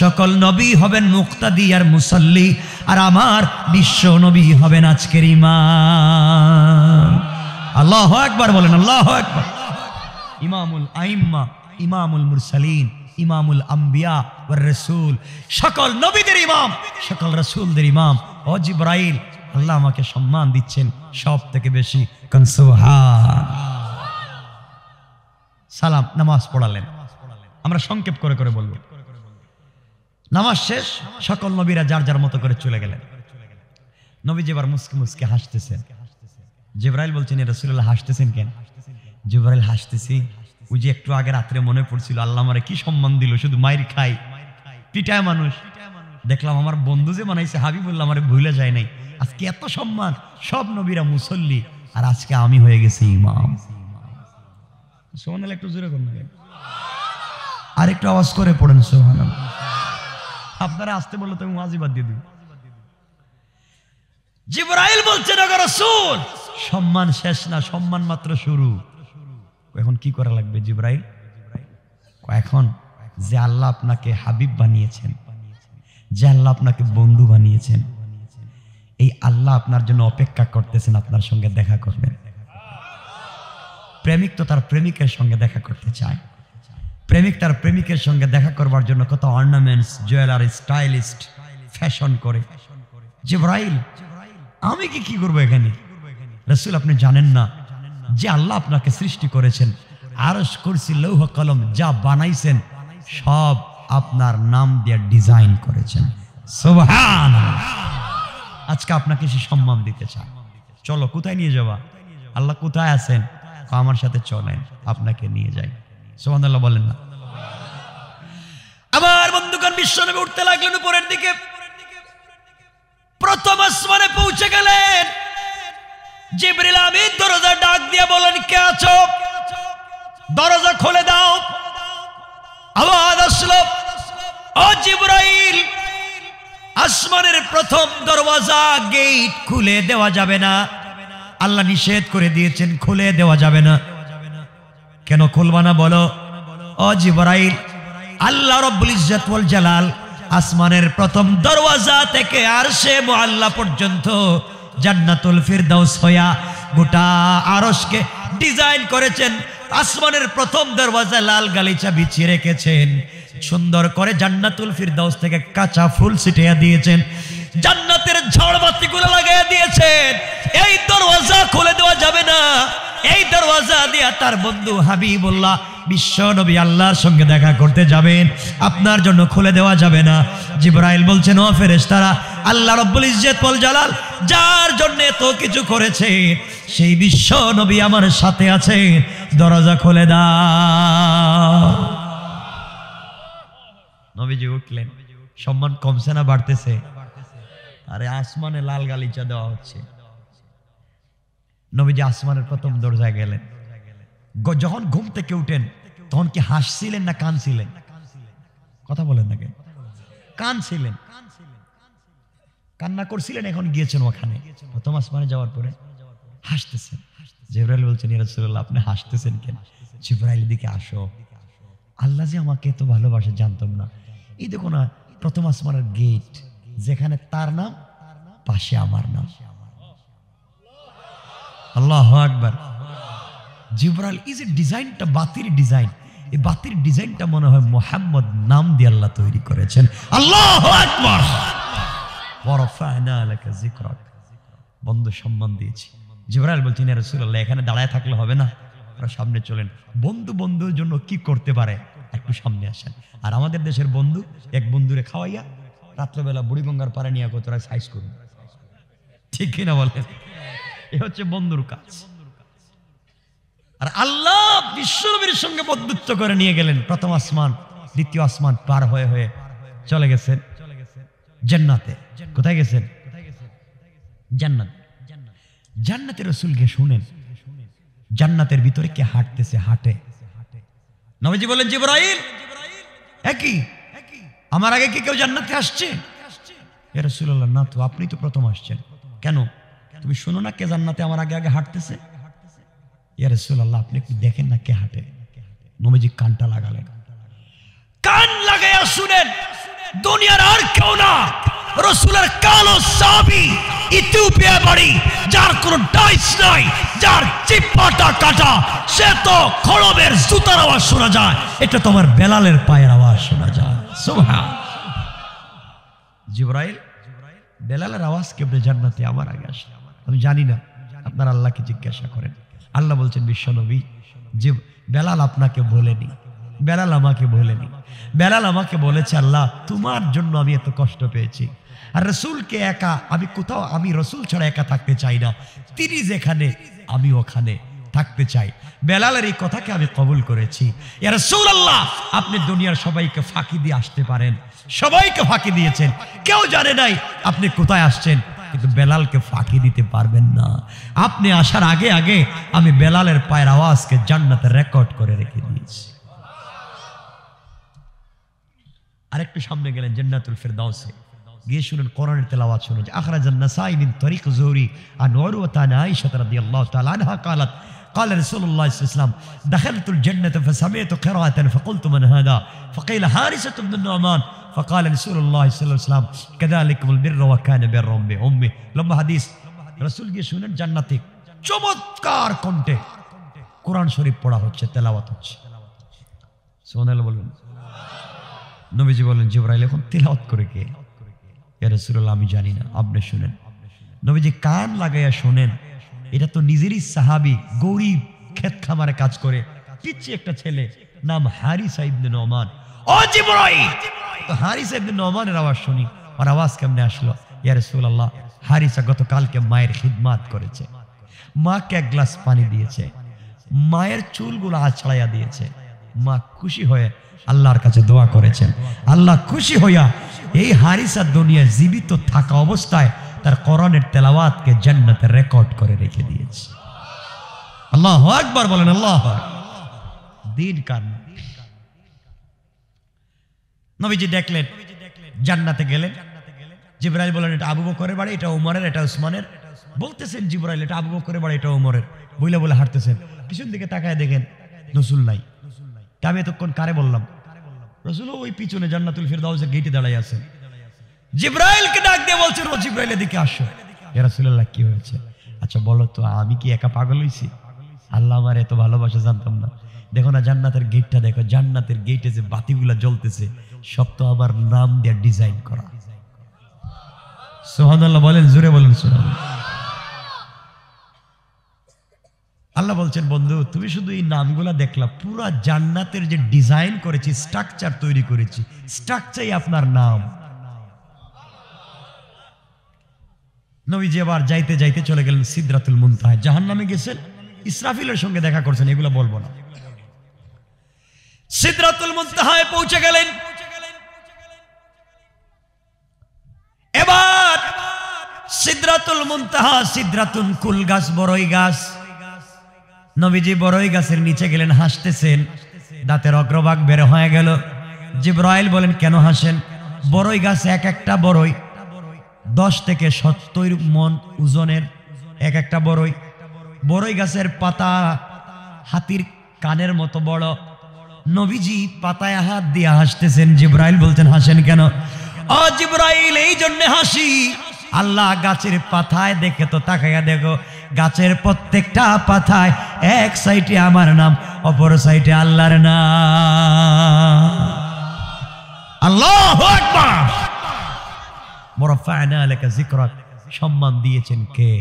S1: সকল নবী হবেন মুক্তাদি আর মুসাল্লি, আর আমার বিশ্ব নবী হবেন আজকের ইমাম। আল্লাহু আকবার বলেন, আল্লাহু আকবার। ইমামুল আইম্মা, ইমামুল মুরসালিন, ইমামুল আম্বিয়া ওয়ার রাসূল, সকল নবীদের ইমাম, সকল রাসূলদের ইমাম। ও জিবরাইল, আল্লাহ আমাকে সম্মান দিচ্ছেন সব থেকে বেশি। কোন সুবহান। সালাম, নামাজ পড়ালেন। আমরা সংক্ষেপ করে করে বলবো। নামাজ শেষ, সকল নবীরা যার যার মতো করে চলে গেলেন। নবীজি এবার মুস্কি মুস্কি হাসতেছেন। জিবরাইল বলছেন ইয়া রাসূলুল্লাহ হাসতেছেন কেন? জিবরাইল হাসতেছি, ওই যে একটু আগে রাত্রে মনে পড়ছিল আল্লাহ আমারে কি সম্মান দিল, শুধু মাইর খাই পিটায় মানুষ, দেখলাম আমার বন্ধু যে বানাইছে হাবিবুল্লাহ আমারে ভুলে যায় নাই, আজকে এত সম্মান, সব নবীরা মুসল্লি, আর আজকে আমি হয়ে গেছি ইমাম। সুবহানাল্লাহ, একটু জোরে করুন, আর একটু আওয়াজ করে পড়েন সুবহানাল্লাহ। আপনারা আসতে বললে তো আমি ওয়াজিবাদ দিয়ে দিই। জিবরাইল বলছেন ওগো রাসূল, সম্মান শেষ না, সম্মান মাত্র শুরু। এখন কি করা লাগবে জিবরাইল? এখন যে আল্লাহ আপনাকে হাবিব বানিয়েছেন, যে আল্লাহ আপনাকে বন্ধু বানিয়েছেন, এই আল্লাহ আপনার জন্য অপেক্ষা করতেছেন আপনার সঙ্গে দেখা করবেন। প্রেমিক তো তার প্রেমিকের সঙ্গে দেখা করতে চায়, প্রেমিক তার প্রেমিকের সঙ্গে দেখা করবার জন্য কত অর্নামেন্টস, জুয়েলারি, স্টাইলিস্ট, ফ্যাশন করে। জিবরাইল, আমি কি করবো এখানে? রাসূল, আপনি জানেন না যে আল্লাহ আপনাকে সৃষ্টি করেছেন, আরশ, কুরসি, লৌহ কলম যা বানাইছেন সব আপনার নাম দিয়ে ডিজাইন করেছেন। সুবহানাল্লাহ। আজকে আপনাকে সে সম্মান দিতে চায়। চলো, কোথায় নিয়ে যাবা? আল্লাহ কোথায় আছেন? আমার সাথে চলেন, আপনাকে নিয়ে যাই। সুবহানাল্লাহ বলেন না? আমার বন্ধুগণ, বিশ্বনবী উঠতে লাগলেন উপরের দিকে। প্রথম আসমানে পৌঁছে গেলেন। জিবরিল আমিন দরজা ডাক দিয়ে বলেন কে আছো? দরজা খুলে দাও। আওয়াজ আসলো, ও জিবরাইল, আসমানের প্রথম দরওয়াজা, গেট খুলে দেওয়া যাবে না। আল্লাহ নিষেধ করে দিয়েছেন, খুলে দেওয়া যাবে না। কেন খুলবা না বলো? ও জিবরাইল, আল্লাহ রাব্বুল ইজ্জত ওয়াল জালাল আসমানের প্রথম দরওয়াজা থেকে আরশে মুআল্লা পর্যন্ত জান্নাতুল ফিরদাউস হইয়া গোটা আরশকে ডিজাইন করেছেন। আসমানের প্রথম দরওয়াজা লাল গালিচা বিছিয়ে রেখেছেন, সুন্দর করে জান্নাতুল ফিরদাউস থেকে কাঁচা ফুল ছিটিয়ে দিয়েছেন, জান্নাতের ঝাড়বাতিগুলো লাগিয়ে দিয়েছেন। এই দরওয়াজা খুলে দেওয়া যাবে না। এই দরওয়াজা দিয়া তার বন্ধু হাবিবুল্লাহ বিশ্ব নবী আল্লাহর সঙ্গে দেখা করতে যাবেন, আপনার জন্য খুলে দেওয়া যাবে না। জিবরাইল বলছেন, ও ফেরেশতারা, আল্লাহ রাব্বুল ইজ্জত ওয়াল জালাল যার জন্য এত কিছু করেছে সেই বিশ্ব নবী আমার সাথে আছে, দরজা খুলে দাও। নবীজি উঠলেন। সম্মান কমছে না বাড়তেছে? আরে আসমানে লাল গালিচা দেওয়া হচ্ছে। নবীজি আসমানের প্রথম দরজায় গেলেন। যখন ঘুম থেকে উঠেন তখন কি হাসছিলেন না কাঁদছিলেন? কথা বলেন না কেন? কাঁদছিলেন, কান্না করছিলেন, এখন গিয়েছেন ওখানে। প্রথম আসমানে যাওয়ার পরে হাসতেছেন। জিবরাইল বলছেন, ইয়া রাসূলুল্লাহ, আপনি হাসতেছেন কেন? জিবরাইল দিকে আসো, আল্লাহ যে আমাকে এত ভালোবাসে জানতাম না। এই দেখো না, প্রথম আসমানের গেট, যেখানে তার নাম পাশে আমার নাম। আল্লাহু আকবার। জিবরাইল এই যে ডিজাইনটা, বাতির ডিজাইন, এই বাতির ডিজাইনটা মনে হয় মুহাম্মদ নাম দিয়ে আল্লাহ তৈরি করেছেন। আল্লাহু আকবার। ওয়া রাফা'না লাকা যিকরাক, বন্ধু সম্মান দিয়েছি। জিবরাইল বলছেন, ইয়া রাসূলুল্লাহ, এখানে দাঁড়ায় থাকলে হবে না, আপনারা সামনে চলেন। বন্ধু বন্ধুর জন্য কি করতে পারে, একটু সামনে আসেন। আর আমাদের দেশের বন্ধু, এক বন্ধুরে খাওয়াইয়া রাত্রবেলা বুড়িগঙ্গার পাড়ে নিয়ে তোরা সাইজ করুন, ঠিক কিনা বলেন? এ হচ্ছে বন্ধুর কাজ। আর আল্লাহ বিশ্বনবীর সঙ্গে বন্ধুত্ব করে নিয়ে গেলেন। প্রথম আসমান, দ্বিতীয় আসমান পার হয়ে হয়ে চলে গেছেন জান্নাতে। কোথায় গেছেন? জান্নাত। জান্নাতের রাসূলকে শুনেন, জান্নাতের ভিতরে কে হাঁটতেছে, হাঁটে। নবীজি বলেন, জিবরাইল, একই আমার আগে কি কেউ জান্নাতে আসছে? ইয়া রাসূলুল্লাহ, না তো, আপনি তো প্রথম আসছেন। কেন? তুমি শোনো না কে জান্নাতে আমার আগে আগে হাঁটতেছে? ইয়া রাসূলুল্লাহ, আপনি একটু দেখেন না কে হাঁটে। নবীজি কানটা লাগালেন, কান লাগাইয়া শুনেন। দুনিয়ার আর কেউ না, রাসূলের কালো সাহাবী, ইথিওপিয়া বাড়ি, যার কোনো ডাইস নাই, যার চিপাটা কাটা, সে তো খড়বের জুতার আওয়াজ শোনা যায়, এটা তোমার বেলালের পায়ের আওয়াজ শোনা যায়। সুবহান। জিবরাইল, বেলালের আওয়াজ কেমনে জান্নাতে আমার আগে আসে? আমি জানি না, আপনার আল্লাহকে জিজ্ঞাসা করেন। আল্লাহ বলছেন, বিশ্বনবী, যে বেলাল আপনাকে বলেনি, বেলাল আমাকে বলেনি, বেলাল আমাকে বলেছে, আল্লাহ তোমার জন্য আমি এত কষ্ট পেয়েছি। আর রাসূলকে একা আমি কোথাও, আমি রাসূল ছাড়া একা থাকতে চাই না, তিনি যেখানে আমি ওখানে থাকতে চাই। বেলালের এই কথাকে আমি কবুল করেছি। ইয়া রাসূলুল্লাহ, আপনি দুনিয়ার সবাইকে ফাঁকি দিয়ে আসতে পারেন, সবাইকে ফাঁকি দিয়েছেন, কেউ জানে নাই আপনি কোথায় আসছেন, কিন্তু বেলালকে ফাঁকি দিতে পারবেন না। আপনি আসার আগে আগে আমি বেলালের পায়ের আওয়াজকে জান্নাতে রেকর্ড করে রেখে দিয়েছি। আরেকটু সামনে গেলেন জান্নাতুল ফিরদাউসে, গিয়ে শুনেন কোরআনের তেলাওয়াত শুনেন। আখরাজান নাসাই মিন তরিক যুহরি আন উরওয়াতা আন আয়েশা রাদিয়াল্লাহু তাআলা আনহা قالت قال رسول الله صلى الله عليه وسلم دخلت الجنة فسمعت قراءة فقلت من هذا فقيل حارثة بن النعمان فقال رسول الله صلى الله عليه وسلم كذلك البر وكان بر بأمه। লম্বা হাদিস। রাসূল গিয়ে শুনেন জান্নাতে চমৎকার কণ্ঠে কোরআন শরীফ পড়া হচ্ছে, তেলাওয়াত হচ্ছে। সুবহানাল্লাহ বলুন। নবীজি বলেন, জিবরাইল, এখন তেলাওয়াত করে কে? ইয়া রাসূলুল্লাহ, আমি জানি না, আপনি শুনেন। নবীজি কান লাগাইয়া শুনেন। এটা তো নিজেরই সাহাবী, গরিব, ক্ষেত খামারে কাজ করে, পিচ্ছি একটা ছেলে, নাম হারিসা ইবনে নোমান। ও জিবরাইল, তো হারিসা ইবনে নোমানের আওয়াজ শুনি। আর আওয়াজ কেমনে আসলো? ইয়া রাসূলুল্লাহ, হারিসা গতকালকে মায়ের খিদমাত করেছে, মাকে এক গ্লাস পানি দিয়েছে, মায়ের চুলগুলো আছড়াইয়া দিয়েছে। মা খুশি হয়ে আল্লাহর কাছে দোয়া করেছেন। আল্লাহ খুশি হইয়া এই হারিসা দুনিয়া জীবিত থাকা অবস্থায় তার কোরআনের তেলাওয়াতকে জান্নাতে রেকর্ড করে রেখে দিয়েছে। আল্লাহু আকবার বলেন। আল্লাহু আকবার। দিন কান। নবীজি দেখলেন, জান্নাতে গেলেন। জিবরাইল বলেন, এটা আবু বকরের বাড়ি, এটা ওমরের, এটা উসমানের। বলতেছেন জিবরাইল, এটা আবু বকরের বাড়ি, এটা ওমরের, বইলে বলে হাঁটতেছেন। পিছন দিকে তাকায় দেখেন রাসূল নাই। আমি এতক্ষণ কারে বললাম? রাসূল ওই পিছনে জান্নাতুল ফিরদাউসের গেটে দাঁড়ায় আছেন। জিবরাইলকে ডাক দিয়ে বলছেন, ও জিবরাইল, এদিকে আসো। ইয়া রাসূলুল্লাহ, কি হয়েছে? আচ্ছা বলো তো, আমি কি একা পাগল হইছি? আল্লাহ আমার এত ভালোবাসা জানতাম না। দেখো না জান্নাতের গেটটা, দেখো জান্নাতের গেটে যে বাতিগুলা জ্বলতেছে সব তো আমার নাম দিয়ে ডিজাইন করা। সুবহানাল্লাহ বলেন, জোরে বলেন সুবহানাল্লাহ। আল্লাহ বলছেন, বন্ধু তুমি শুধু এই নামগুলা দেখলা, পুরা জান্নাতের যে ডিজাইন করেছি, স্ট্রাকচার তৈরি করেছি, স্ট্রাকচারই আপনার নাম। নবীজি আবার যাইতে যাইতে চলে গেলেন সিদরাতুল মুনতাহা। জাহান্নামে গেছেন, ইসরাফিলের সঙ্গে দেখা করছেন, এগুলো বলবো না। সিদরাতুল মুনতাহায় পৌঁছে গেলেন। এবার সিদরাতুল মুনতাহা, সিদরাতুন কুল গাছ, বড়ই গাছ। নবীজি বড়ই গাছের নিচে গেলেন, হাসতেছেন, দাঁতের অগ্রভাগ বের হয়ে গেল। জিবরাইল বলেন, কেন হাসেন? বড়ই গাছ এক একটা বড়ই 10 থেকে 70 মন ওজনের, এক একটা বড়ই। বড়ই গাছের পাতা হাতির কানের মতো বড়। নবীজি পাতায় হাত দিয়ে হাসতেছেন। জিবরাইল বলছেন, হাসেন কেন? ও জিবরাইল, এই জন্য হাসি, আল্লাহ গাছের পাতায় দেখে তো তাকাইয়া দেখো, গাছের প্রত্যেকটা পাতায় এক সাইডে আমার নাম, অপর সাইডে আল্লাহর নাম। আল্লাহু আকবার। ওয়ারাফা'না লাকা যিকরাক, সম্মান দিয়েছেন কে?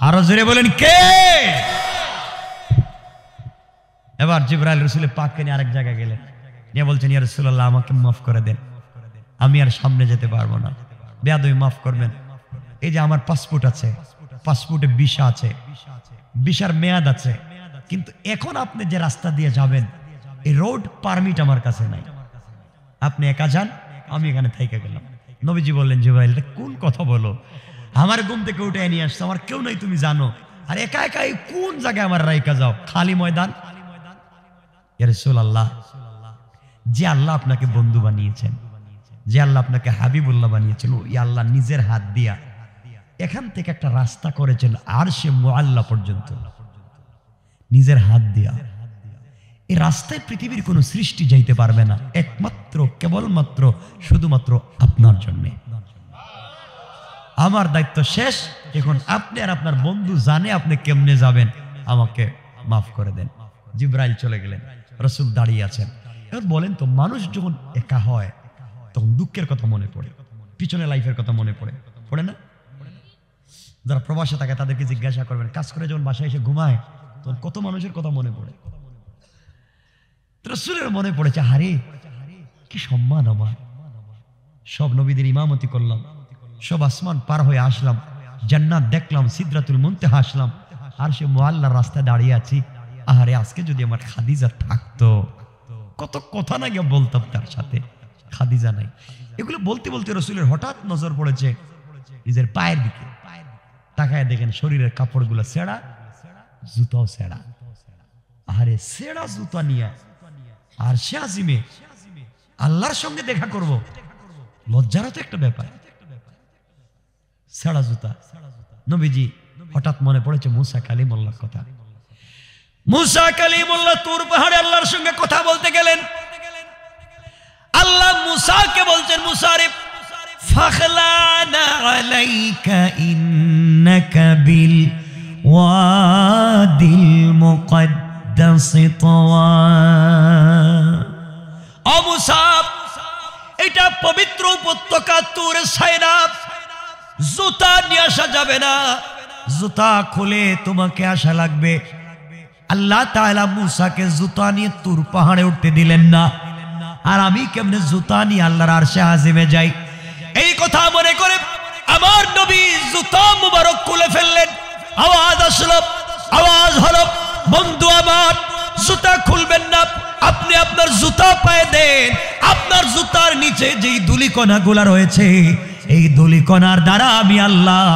S1: আরো জোরে বলেন কে? এবার জিবরাইল রাসূল পাককে নিয়ে আরেক জায়গায় গেলেন, নিয়ে বলছেন ইয়া রাসূলুল্লাহ আমাকে মাফ করে দেন, আমি আর সামনে যেতে পারবো না, বেয়াদবি মাফ করবেন। এই যে আমার পাসপোর্ট আছে, পাসপোর্টে ভিসা আছে, ভিসার মেয়াদ আছে, কিন্তু এখন আপনি যে রাস্তা দিয়ে যাবেন এই রোড পারমিট আমার কাছে নাই, আপনি একা যান, আমি এখানে থেকে গেলাম। নবীজি বললেন জিবরাইল এটা কোন কথা বলো, আমার ঘুম থেকে উঠে নিয়ে আসছো, আমার কেউ নাই তুমি জানো, আর একা একা কোন জায়গায় আমার রাইকা যাও, খালি ময়দান। ইয়া রাসূলুল্লাহ, যে আল্লাহ আপনাকে বন্ধু বানিয়েছেন, যে আল্লাহ আপনাকে হাবিবুল্লাহ বানিয়েছেন, ওই আল্লাহ নিজের হাত দিয়া এখান থেকে একটা রাস্তা করেছেন আরশে মুআল্লা পর্যন্ত, নিজের হাত দিয়া। এই রাস্তায় পৃথিবীর কোনো সৃষ্টি যাইতে পারবে না, একমাত্র কেবলমাত্র শুধুমাত্র আপনার জন্য। আমার দায়িত্ব শেষ, এখন আপনি আর আপনার বন্ধু জানে আপনি কেমনে যাবেন, আমাকে মাফ করে দেন। জিবরাইল চলে গেলেন, রাসূল দাঁড়িয়ে আছেন। এবার বলেন তো, মানুষ যখন একা হয় তখন দুঃখের কথা মনে পড়ে, পিছনে লাইফের কথা মনে পড়ে, পড়ে না? যারা প্রবাসে থাকে তাদেরকে জিজ্ঞাসা করবেন, কাজ করে যখন বাসায় এসে ঘুমায় তখন কত মানুষের কথা মনে পড়ে। রাসূলের মনে পড়েছে, হারে কি সম্মান আমার, সব নবীদের ইমামতি করলাম, সব আসমান পার হয়ে আসলাম, জান্নাত দেখলাম, সিদরাতুল মুনতাহা আসলাম, আর সে মুআল্লার রাস্তায় দাঁড়িয়ে আছি। আহারে আজকে যদি আমার খাদিজা থাকতো, কত কথা না গিয়ে বলতাম তার সাথে, খাদিজা নাই। এগুলো বলতে বলতে রাসূলের হঠাৎ নজর পড়েছে নিজের পায়ের দিকে, তাকায় দেখেন শরীরের কাপড়গুলো ছেঁড়া, জুতাও ছেঁড়া। আরে ছেঁড়া জুতা নিয়ে আর সে আজিমে আল্লাহর সঙ্গে দেখা করব, লজ্জারও তো একটা ব্যাপার। ছেঁড়া জুতা। নবীজি হঠাৎ মনে পড়েছে মুসা কালিমুল্লাহর কথা। মুসা কালিমুল্লাহ তুর পাহাড়ে আল্লাহর সঙ্গে কথা বলতে গেলেন। আল্লাহ মুসাকে বলছেন, মুসা রে ফাখলানা আলাইকা ইন্নাকা বিল ওয়াদিল মুকদ্দাস তাওয়া। ও মুসা, এটা পবিত্র উপত্যকা তুর সাইনা, জুতা নিয়ে আসা যাবে না, জুতা খুলে তোমাকে আসা লাগবে। আল্লাহ তাআলা মুসাকে জুতা নিয়ে তুর পাহাড়ে উঠতে দিলেন না। আর আমি কেমনে জুতা নিয়ে আল্লাহর আরশে আজিমে যাই? এই কথা মনে করে আমার নবী জুতা মুবারক খুলে ফেললেন। আওয়াজ আসলো, আওয়াজ হলো, বন্ধু আমার জুতা খুলবেন না, আপনি আপনার জুতা পায়ে দেন। আপনার জুতার নিচে যেই ধূলিকণাগুলা রয়েছে, এই ধূলিকণার দ্বারা আমি আল্লাহ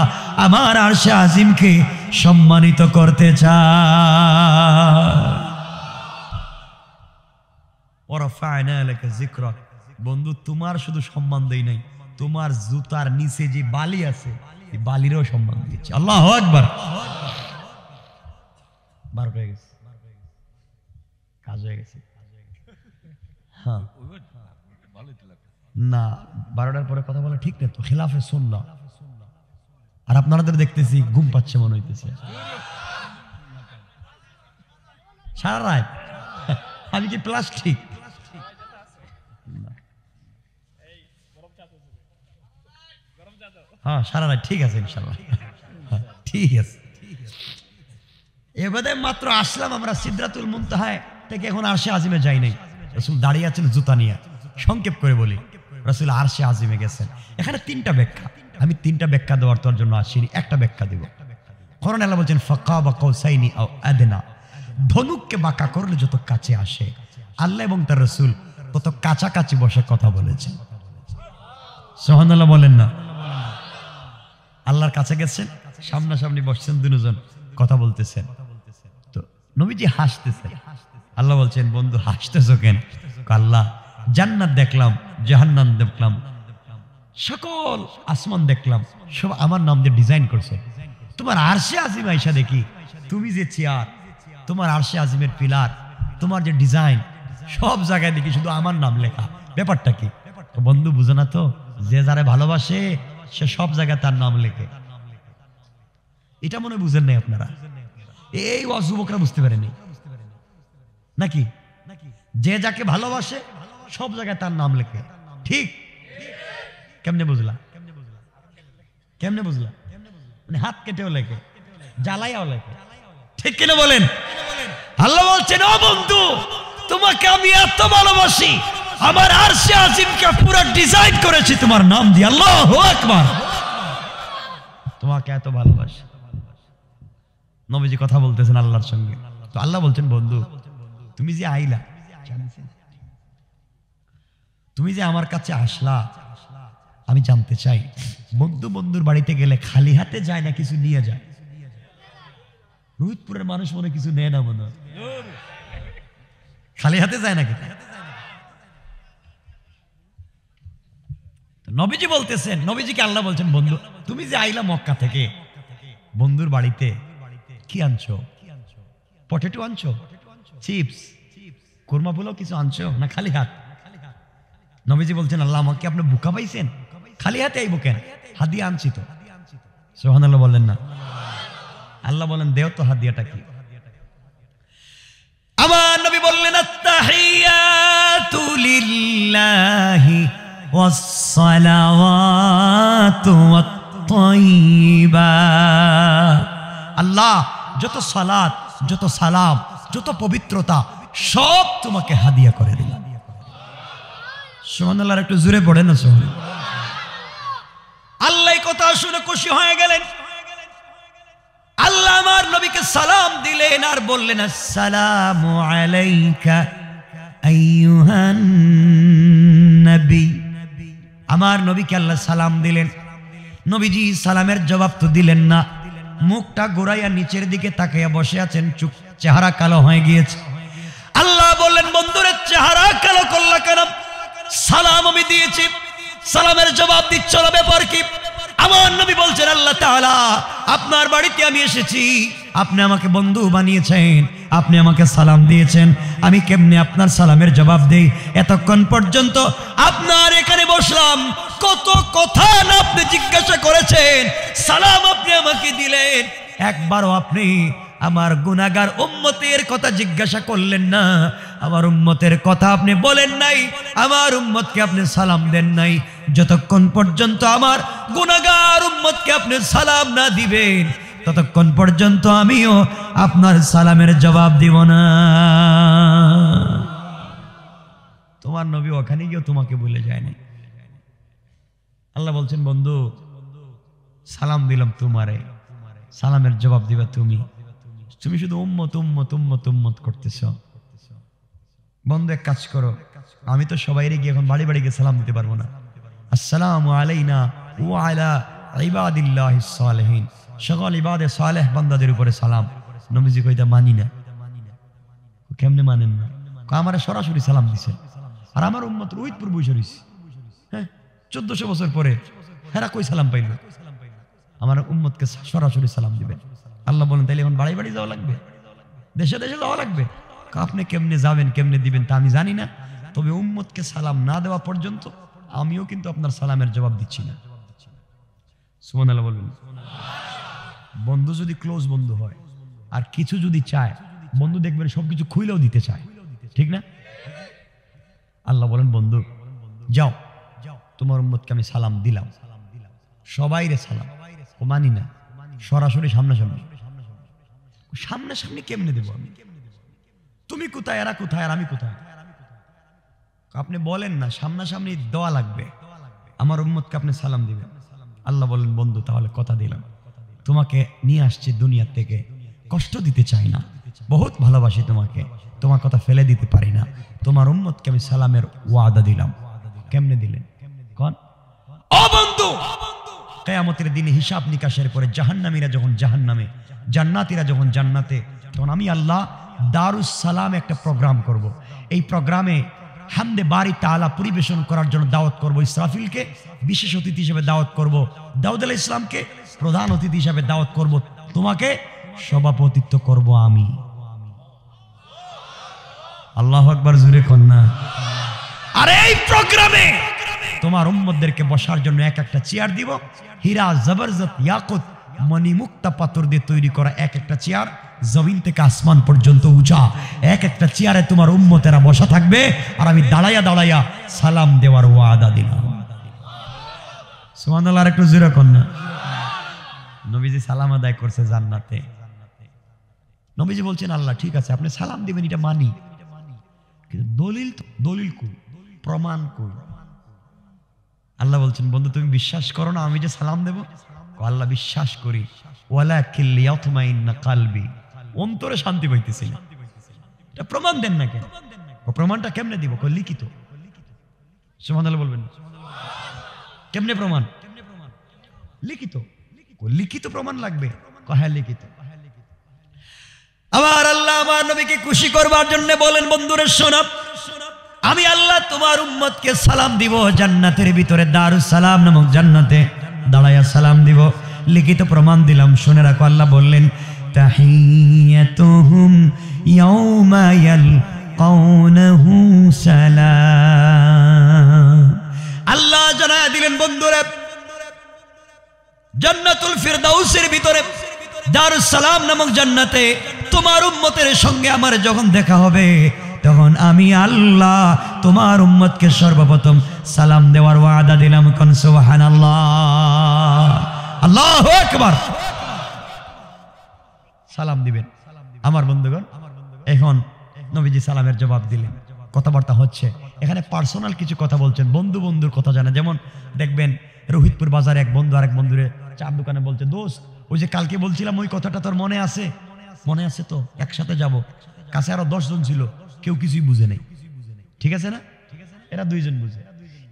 S1: আমার আরশে আজিমকে সম্মানিত করতে চাই। ওয়ারাফা'না লাকা যিকরাক, বন্ধু তোমার শুধু সম্মান দেই নাই, তোমার জুতার নিচে যে বালি আছে এই বালিরও সম্মান দিয়েছি। আল্লাহু আকবার। 12 হয়ে গেছে, কাজ হয়ে গেছে। হ্যাঁ না, 12টার পরে কথা বলা ঠিক না তো, খেলাফে সুন্নাহ। আর আপনাদের দেখতেছি ঘুম পাচ্ছে মনে হইতেছে সারা রাত। আমি কি প্লাস্টিক? হ্যাঁ সারা রাত, ঠিক আছে ইনশাআল্লাহ, ঠিক আছে। এবারে মাত্র আসলাম আমরা সিদরাতুল মুনতাহায় থেকে, এখন আরশে আজিমে যাই নাই। রাসূল দাঁড়িয়ে আছেন জুতা নিয়ে। সংক্ষেপ করে বলি, রাসূল আরশে আজিমে গেছেন। এখানে 3টা ব্যাখ্যা, আমি 3টা ব্যাখ্যা দেওয়ার তোর জন্য আসিনি, একটা ব্যাখ্যা দিব। কোরআন আল্লাহ বলছেন ফাকাবা কাউসাইনি আও আদনা, ধনুককে বাঁকা করলে যত কাছে আসে, আল্লাহ এবং তার রাসূল তত কাছাকাছি বসে কথা বলেছেন। সুবহানাল্লাহ বলেন না? আল্লাহর কাছে গেছেন, সামনাসামনি বসছেন, দুজন কথা বলতেছেন। তো নবীজি হাসতেছেন। আল্লাহ বলছেন, বন্ধু হাসতেছো কেন? আল্লাহ জান্নাত দেখলাম, জাহান্নাম দেখলাম, সকল আসমান দেখলাম, সব আমার নাম দিয়ে ডিজাইন করছে। তোমার আরশে আজিম আইসা দেখি, তুমি যে চেয়ার, তোমার আরশে আজিমের পিলার, তোমার যে ডিজাইন, সব জায়গায় দেখি শুধু আমার নাম লেখা। ব্যাপারটা কি? বন্ধু বুঝো না তো, যে যারে ভালোবাসে সে সব জায়গায় তার নাম লেখে। এটা মনে বুঝেন নাই আপনারা, এই যুবকরা বুঝতে পারেনি নাকি? যে যাকে ভালোবাসে সব জায়গায় তার নাম লেখে, ঠিক? কেমনে বুঝলা? কেমনে বুঝলা? মানে হাত কেটেও লেখে, জ্বালাইয়াও লেখে, ঠিক কিনা বলেন? আল্লাহ বলছেন, ও বন্ধু, তোমাকে আমি এত ভালোবাসি, আমার আরশে আজিমকে পুরো ডিজাইন করেছি তোমার নাম দিয়ে। আল্লাহু আকবার। তোমাকে এত ভালোবাসি। নবীজি কথা বলতেছেন আল্লাহর সঙ্গে। তো আল্লাহ বলছেন, বন্ধু তুমি যে আইলা, তুমি যে আমার কাছে আসলা, আমি জানতে চাই বন্ধু বন্ধুর বাড়িতে গেলে খালি হাতে যায় না কিছু নিয়ে যায়? রোহিতপুরের মানুষ মনে কিছু নেয় না, মনে খালি হাতে যায় নাকি? নবীজি বলতেছেন, নবীজিকে আল্লাহ বলছেন, বন্ধু তুমি যে আইলা মক্কা থেকে, বন্ধুর বাড়িতে কি আনছো? পটেটো আনছো, চিপস, কুরমা পোলাও কিছু আনছো, না খালি হাত? নবীজি বলছেন, আল্লাহ আমাকে আপনি বোকা পাইছেন? খালি হাতে আইবো কেন? হাদিয়া আনছি তো। সুবহানাল্লাহ বললেন না? আল্লাহ বলেন, দেও তো হাদিয়াটা কি? আমার নবী বললেন, আত্তাহিয়াতু লিল্লাহি ওয়াস সালাওয়াতু ওয়াত তাইয়্যিবাত। আল্লাহ যত সালাত, যত সালাম, যত পবিত্রতা সব তোমাকে হাদিয়া করে দিলাম। সুবহানাল্লাহ, একটু জোরে পড়ে না সুবহানাল্লাহ। আল্লাহ কথা শুনে খুশি হয়ে গেলেন। আল্লাহ আমার নবীকে সালাম দিলেন আর বললেন, আসসালামু আলাইকা আইয়ুহান নবী। আমার নবীকে আল্লাহ সালাম দিলেন। নবীজি সালামের জবাব তো দিলেন না, মুখটা ঘুরাইয়া নিচের দিকে তাকাইয়া বসে আছেন, চুপ, চেহারা কালো হয়ে গিয়েছে। আল্লাহ বললেন, বন্ধুরে চেহারা কালো করলা কেন? সালাম আমি দিয়েছি, সালামের জবাব দিচ্ছ না, ব্যাপার কি? আমার নবী বলছেন, আল্লাহ তাআলা আপনার বাড়িতে আমি এসেছি, আপনি আমাকে বন্ধু বানিয়েছেন, আপনি আমাকে সালাম দিয়েছেন, আমি কেমনে আপনার সালামের জবাব দেই? এতক্ষণ পর্যন্ত আপনার এখানে বসলাম, কত কথা না আপনি জিজ্ঞাসা করেছেন, সালাম আপনি আমাকে দিলেন, একবারও আপনি আমার গুনাহগার উম্মতের কথা জিজ্ঞাসা করলেন না, আমার উম্মতের কথা আপনি বলেন নাই, আমার উম্মতকে আপনি সালাম দেন নাই। যতক্ষণ পর্যন্ত আমার গুনাহগার উম্মতকে আপনি সালাম না দিবেন, ততক্ষণ পর্যন্ত আমিও আপনার সালামের জবাব দিব না। তোমার নবী ওখানে গিয়ে তোমাকে ভুলে যায় না। আল্লাহ বলছেন, বন্ধু সালাম দিলাম তোমারে, সালামের জবাব দিবা তুমি, তুমি শুধু উম্মত উম্মত উম্মত উম্মত করতেছ। বন্ধু এক কাজ করো, আমি তো সবাইরে গিয়ে এখন বাড়ি বাড়ি গিয়ে সালাম দিতে পারবো না। আসসালামু আলাইনা ওয়া আলা ইবাদিল্লাহিস সালিহিন, সকল ইবাদে সালেহ বান্দাদের উপরে সালাম। নবীজি কইতা মানি না। কেমনে মানেন না? আমারে সরাসরি সালাম দিছে, আর আমার উম্মত রোহিতপুর বসে রইছে, হ্যাঁ 1400 বছর পরে হেরা কই সালাম পাইল? আমার উম্মতকে সরাসরি সালাম দিবেন। আল্লাহ বলেন, তাইলে এখন বাড়ি বাড়ি যাওয়া লাগবে, দেশে দেশে যাওয়া লাগবে? আপনি কেমনে যাবেন, কেমনে দিবেন তা আমি জানি না, তবে উম্মতকে সালাম না দেওয়া পর্যন্ত আমিও কিন্তু আপনার সালামের জবাব দিচ্ছি না। সুবহানাল্লাহ বলবেন। বন্ধু যদি ক্লোজ বন্ধু হয় আর কিছু যদি চায়, বন্ধু দেখবেন সবকিছু খুইলেও দিতে চায়, ঠিক না? আল্লাহ বলেন, বন্ধু যাও, তোমার উম্মতকে আমি সালাম দিলাম, সবাইরে সালাম। ও মানি না, সরাসরি সামনাসামনি। সামনাসামনি কেমনে দেবো আমি? তুমি কোথায়, এরা কোথায়, আর আমি কোথায়? আপনি বলেন না, সামনাসামনি দেওয়া লাগবে, আমার উম্মতকে আপনি সালাম দিবেন। আল্লাহ বলেন, বন্ধু তাহলে কথা দিলাম, তোমাকে নিয়ে আসছি দুনিয়া থেকে, কষ্ট দিতে চাই না, বহুত ভালোবাসি তোমাকে, তোমার কথা ফেলে দিতে পারি না, তোমার উম্মতকে আমি সালামের ওয়াদা দিলাম। কেমনে দিলেন কোন? ও বন্ধু, কিয়ামতের দিনে হিসাব নিকাশের পরে জাহান্নামীরা যখন জাহান্নামে, জান্নাতীরা যখন জান্নাতে, তখন আমি আল্লাহ দারুস সালাম একটা প্রোগ্রাম করব। এই প্রোগ্রামে হামদে বারি তাআলা পরিবেশন করার জন্য দাওয়াত করব ইসরাফিলকে, বিশেষ অতিথি হিসেবে দাওয়াত করব দাউদ আলাইহিস সালামকে, প্রধান অতিথি হিসেবে দাওয়াত করব তোমাকে, সভাপতিত্ব করব আমি। আল্লাহু আকবার, জোরে কোন না। আর এই প্রোগ্রামে তোমার উম্মতদেরকে বসার জন্য এক একটা চেয়ার দিব, হীরা, জবরদস্ত, ইয়াকুত, মণিমুক্তা পাথর দিয়ে তৈরি করা এক একটা চেয়ার, জমিন থেকে আসমান পর্যন্ত উঁচা। এক একটা চেয়ারে তোমার উম্মতেরা বসা থাকবে, আর আমি দাঁড়াইয়া দাঁড়াইয়া সালাম দেওয়ার ওয়াদা দিলাম। সুবহানাল্লাহ, আর একটু জোরে কর না। নবীজি সালাম আদায় করছে জান্নাতে। নবীজি বলছেন আল্লাহ ঠিক আছে আপনি সালাম দিবেন, এটা মানি, কিন্তু দলিল কই, প্রমাণ কই? আল্লাহ বলছেন বন্ধু তুমি বিশ্বাস করো না আমি যে সালাম দেব? আল্লাহ বিশ্বাস করি, ওয়ালাকিন লিয়াতমাইন্না কলবি, অন্তরে শান্তি পাইতেছি না। এটা প্রমাণ দেন না কেন? ও প্রমাণটা কেমনে দিব? কই লিখিত। সুবহানাল্লাহ বলবেন। কেমনে প্রমাণ? লিখিত। লিখিত প্রমাণ লাগবে। হ্যাঁ লিখিত। আবার আল্লাহ আমার নবীকে খুশি করবার জন্য বলেন বন্ধুরা শোনো, আমি আল্লাহ তোমার উম্মতকে সালাম দিব জান্নাতের ভিতরে, দারুস সালাম নামক জান্নাতে দাঁড়াইয়া সালাম দিব। লিখিত প্রমাণ দিলাম, শুনে রাখো। আল্লাহ বললেন তাহিয়াতুহুম ইয়াউমা ইয়ালকাউনাহু সালাম। আল্লাহ জানায়া দিলেন বন্ধুরা জান্নাতুল ফিরদাউসের ভিতরে দারুস সালাম নামক জান্নাতে তোমার উম্মতের সঙ্গে আমার যখন দেখা হবে, তখন আমি আল্লাহ তোমার উম্মতকে সর্বপ্রথম সালাম দেওয়ার ওয়াদা দিলাম। কোন সুবহানাল্লাহ, আল্লাহু আকবার। সালাম দিবেন আমার বন্ধুগণ। এখন নবীজি সালামের জবাব দিলেন, কথাবার্তা হচ্ছে। এখানে পার্সোনাল কিছু কথা বলছেন, বন্ধু বন্ধুর কথা জানে। যেমন দেখবেন রোহিতপুর বাজারে এক বন্ধু আরেক বন্ধুরে চার দোকানে বলছে, দোস্ত ওই যে কালকে বলছিলাম ওই কথাটা তোর মনে আছে? মনে আছে তো, একসাথে যাব। কাছে আরো 10 জন ছিল, কেউ কিছুই বুঝে নেই। ঠিক আছে না? এরা 2 জন বুঝে।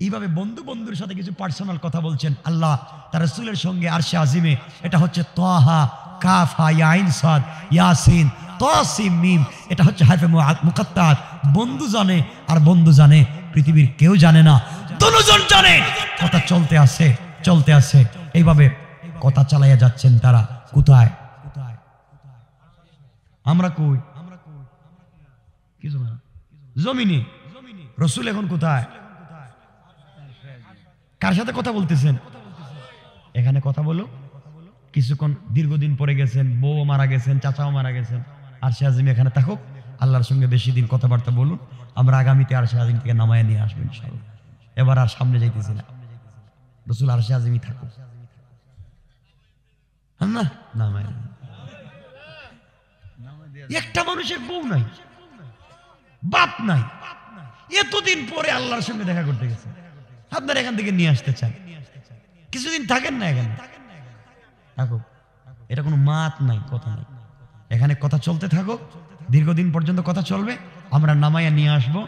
S1: এইভাবে বন্ধু বন্ধুর সাথে কিছু পার্সোনাল কথা বলছেন আল্লাহ তার রাসূলের সঙ্গে আরশে আজিমে। এটা হচ্ছে তাহা কাফ হা ইয়া আইন সাদ ইয়াসিন তাসিম মিম। এটা হচ্ছে হারফে মুকাত্তাত। বন্ধু জানে আর বন্ধু জানে, পৃথিবীর কেউ জানে না, দুজন জানে। কথা চলতে আছে চলতে আছে, এইভাবে কথা চালাইয়া যাচ্ছেন তারা। কোথায়? আমরা কই? কিছু না, জমিনে। রাসূল এখন কোথায়? কার সাথে কথা বলতেছেন? এখানে কথা বলো। কিছুক্ষণ দীর্ঘদিন পরে গেছেন, বউ মারা গেছেন, চাচাও মারা গেছেন। আরশে আজিম এখানে থাকুক, আল্লাহর সঙ্গে বেশি দিন কথাবার্তা বলুন। আমরা আগামীতে আরশে আজিম থেকে নামায় নিয়ে আসবো ইনশাআল্লাহ। এবার আর সামনে যাইতেছি না, রাসূল আরশে আজিমই থাকুক না। নামায় একটা মানুষের বউ নাই, বাপ নাই, এতদিন পরে আল্লাহর সঙ্গে দেখা করতে গেছে, আপনার এখান থেকে নিয়ে আসতে চান। কিছুদিন থাকেন না এখানে, থাকুক। এটা কোনো মাত নাই, কথা নাই। এখানে কথা চলতে থাকুক, দীর্ঘদিন পর্যন্ত কথা চলবে। আমরা নামাইয়া নিয়ে আসবো।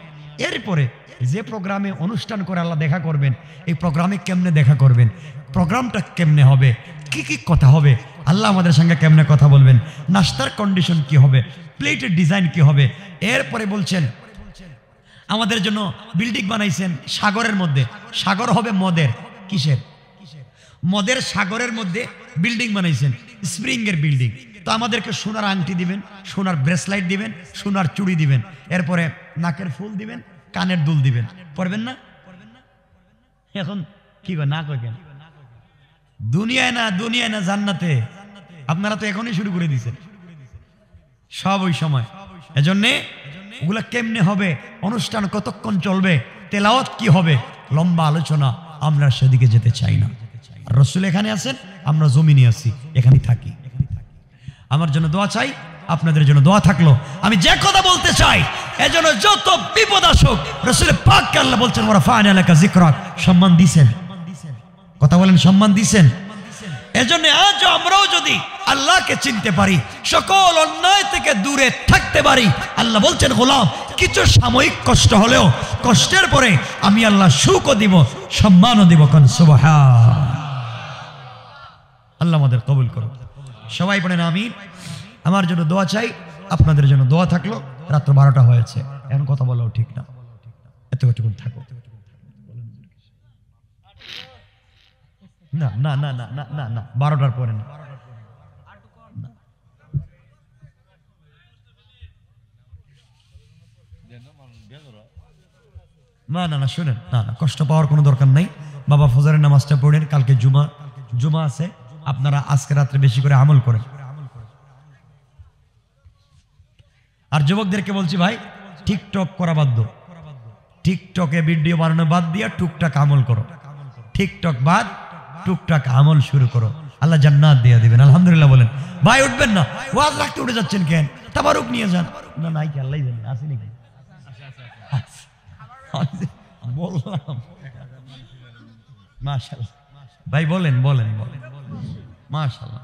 S1: এরপরে যে প্রোগ্রামে অনুষ্ঠান করে আল্লাহ দেখা করবেন, এই প্রোগ্রামে কেমনে দেখা করবেন, প্রোগ্রামটা কেমনে হবে, কি কি কথা হবে, আল্লাহ আমাদের সঙ্গে কেমনে কথা বলবেন, নাস্তার কন্ডিশন কি হবে, প্লেটের ডিজাইন কি হবে। এরপরে বলছেন আমাদের জন্য বিল্ডিং বানাইছেন সাগরের মধ্যে। সাগর হবে মদের, কিসের? মদের সাগরের মধ্যে বিল্ডিং বানাইছেন, স্প্রিং এর বিল্ডিং। তো আমাদেরকে সোনার আংটি দিবেন, সোনার ব্রেসলাইট দিবেন, সোনার চুড়ি দিবেন, এরপরে নাকের ফুল দিবেন, কানের দুল দিবেন। পড়বেন না? এখন কি কয় না কয় কেন? দুনিয়ায় না, দুনিয়ায় না, জান্নাতে। আপনারা তো এখনই শুরু করে দিয়েছেন সব ওই সময়। এজন্যে ওগুলা কেমনে হবে, অনুষ্ঠান কতক্ষণ চলবে, তেলাওয়াত কি হবে, লম্বা আলোচনা। আমরা সেদিকে যেতে চাই না। রাসূল এখানে আছেন, আমরা জমিনে আছি, এখানেই থাকি। আমার জন্য দোয়া চাই, আপনাদের জন্য দোয়া থাকলো। আমি যে কথা বলতে চাই, এজন্য যত বিপদ আসুক, রাসূল পাককে আল্লাহ বলছেন ওয়া রাফা'না লাকা যিকরাক, সম্মান দিয়েছেন। কথা বলেন, সম্মান দিয়েছেন। এজন্য আজ আমরাও যদি আল্লাহকে চিনতে পারি, সকল অন্যায় থেকে দূরে থাকতে পারি, আল্লাহ বলছেন গোলাম কিছু সাময়িক কষ্ট হলেও কষ্টের পরে আমি আল্লাহ সুখও দিব, সম্মানও দিব। কোন সুবহান। আল্লাহ আমাদের কবুল করুন। সবাই পড়েন আমিন। আমার জন্য দোয়া চাই, আপনাদের জন্য দোয়া থাকলো। রাত্র 12টা হয়েছে, এখন কথা বলাও ঠিক না, এতটুকুন থাকো। না না না না না না না, 12টার পরে না। না না না, শুনেন, না না, কষ্ট পাওয়ার কোনো দরকার নাই। বাবা ফজরের নামাজটা পড়েন, কালকে জুমা আছে, আপনারা আজকে রাত্রে বেশি করে আমল করেন। আর যুবকদেরকে বলছি ভাই, টিকটক করা বাদ দাও, টিকটকে ভিডিও বানানো বাদ দিয়ে টুকটাক আমল করো। টিকটক বাদ, টুকটাক আমল শুরু করো, আল্লাহ জান্নাত দিয়ে দিবেন। আলহামদুলিল্লাহ বলেন। ভাই উঠবেন না, ওয়াজ রাখতে উঠে যাচ্ছেন কেন? তাবারুক নিয়ে যান। না নাই কি আল্লাহ জানেন আছে নাকি? বললাম মাশাআল্লাহ। ভাই বলেন বলেন বলেন মাশাআল্লাহ।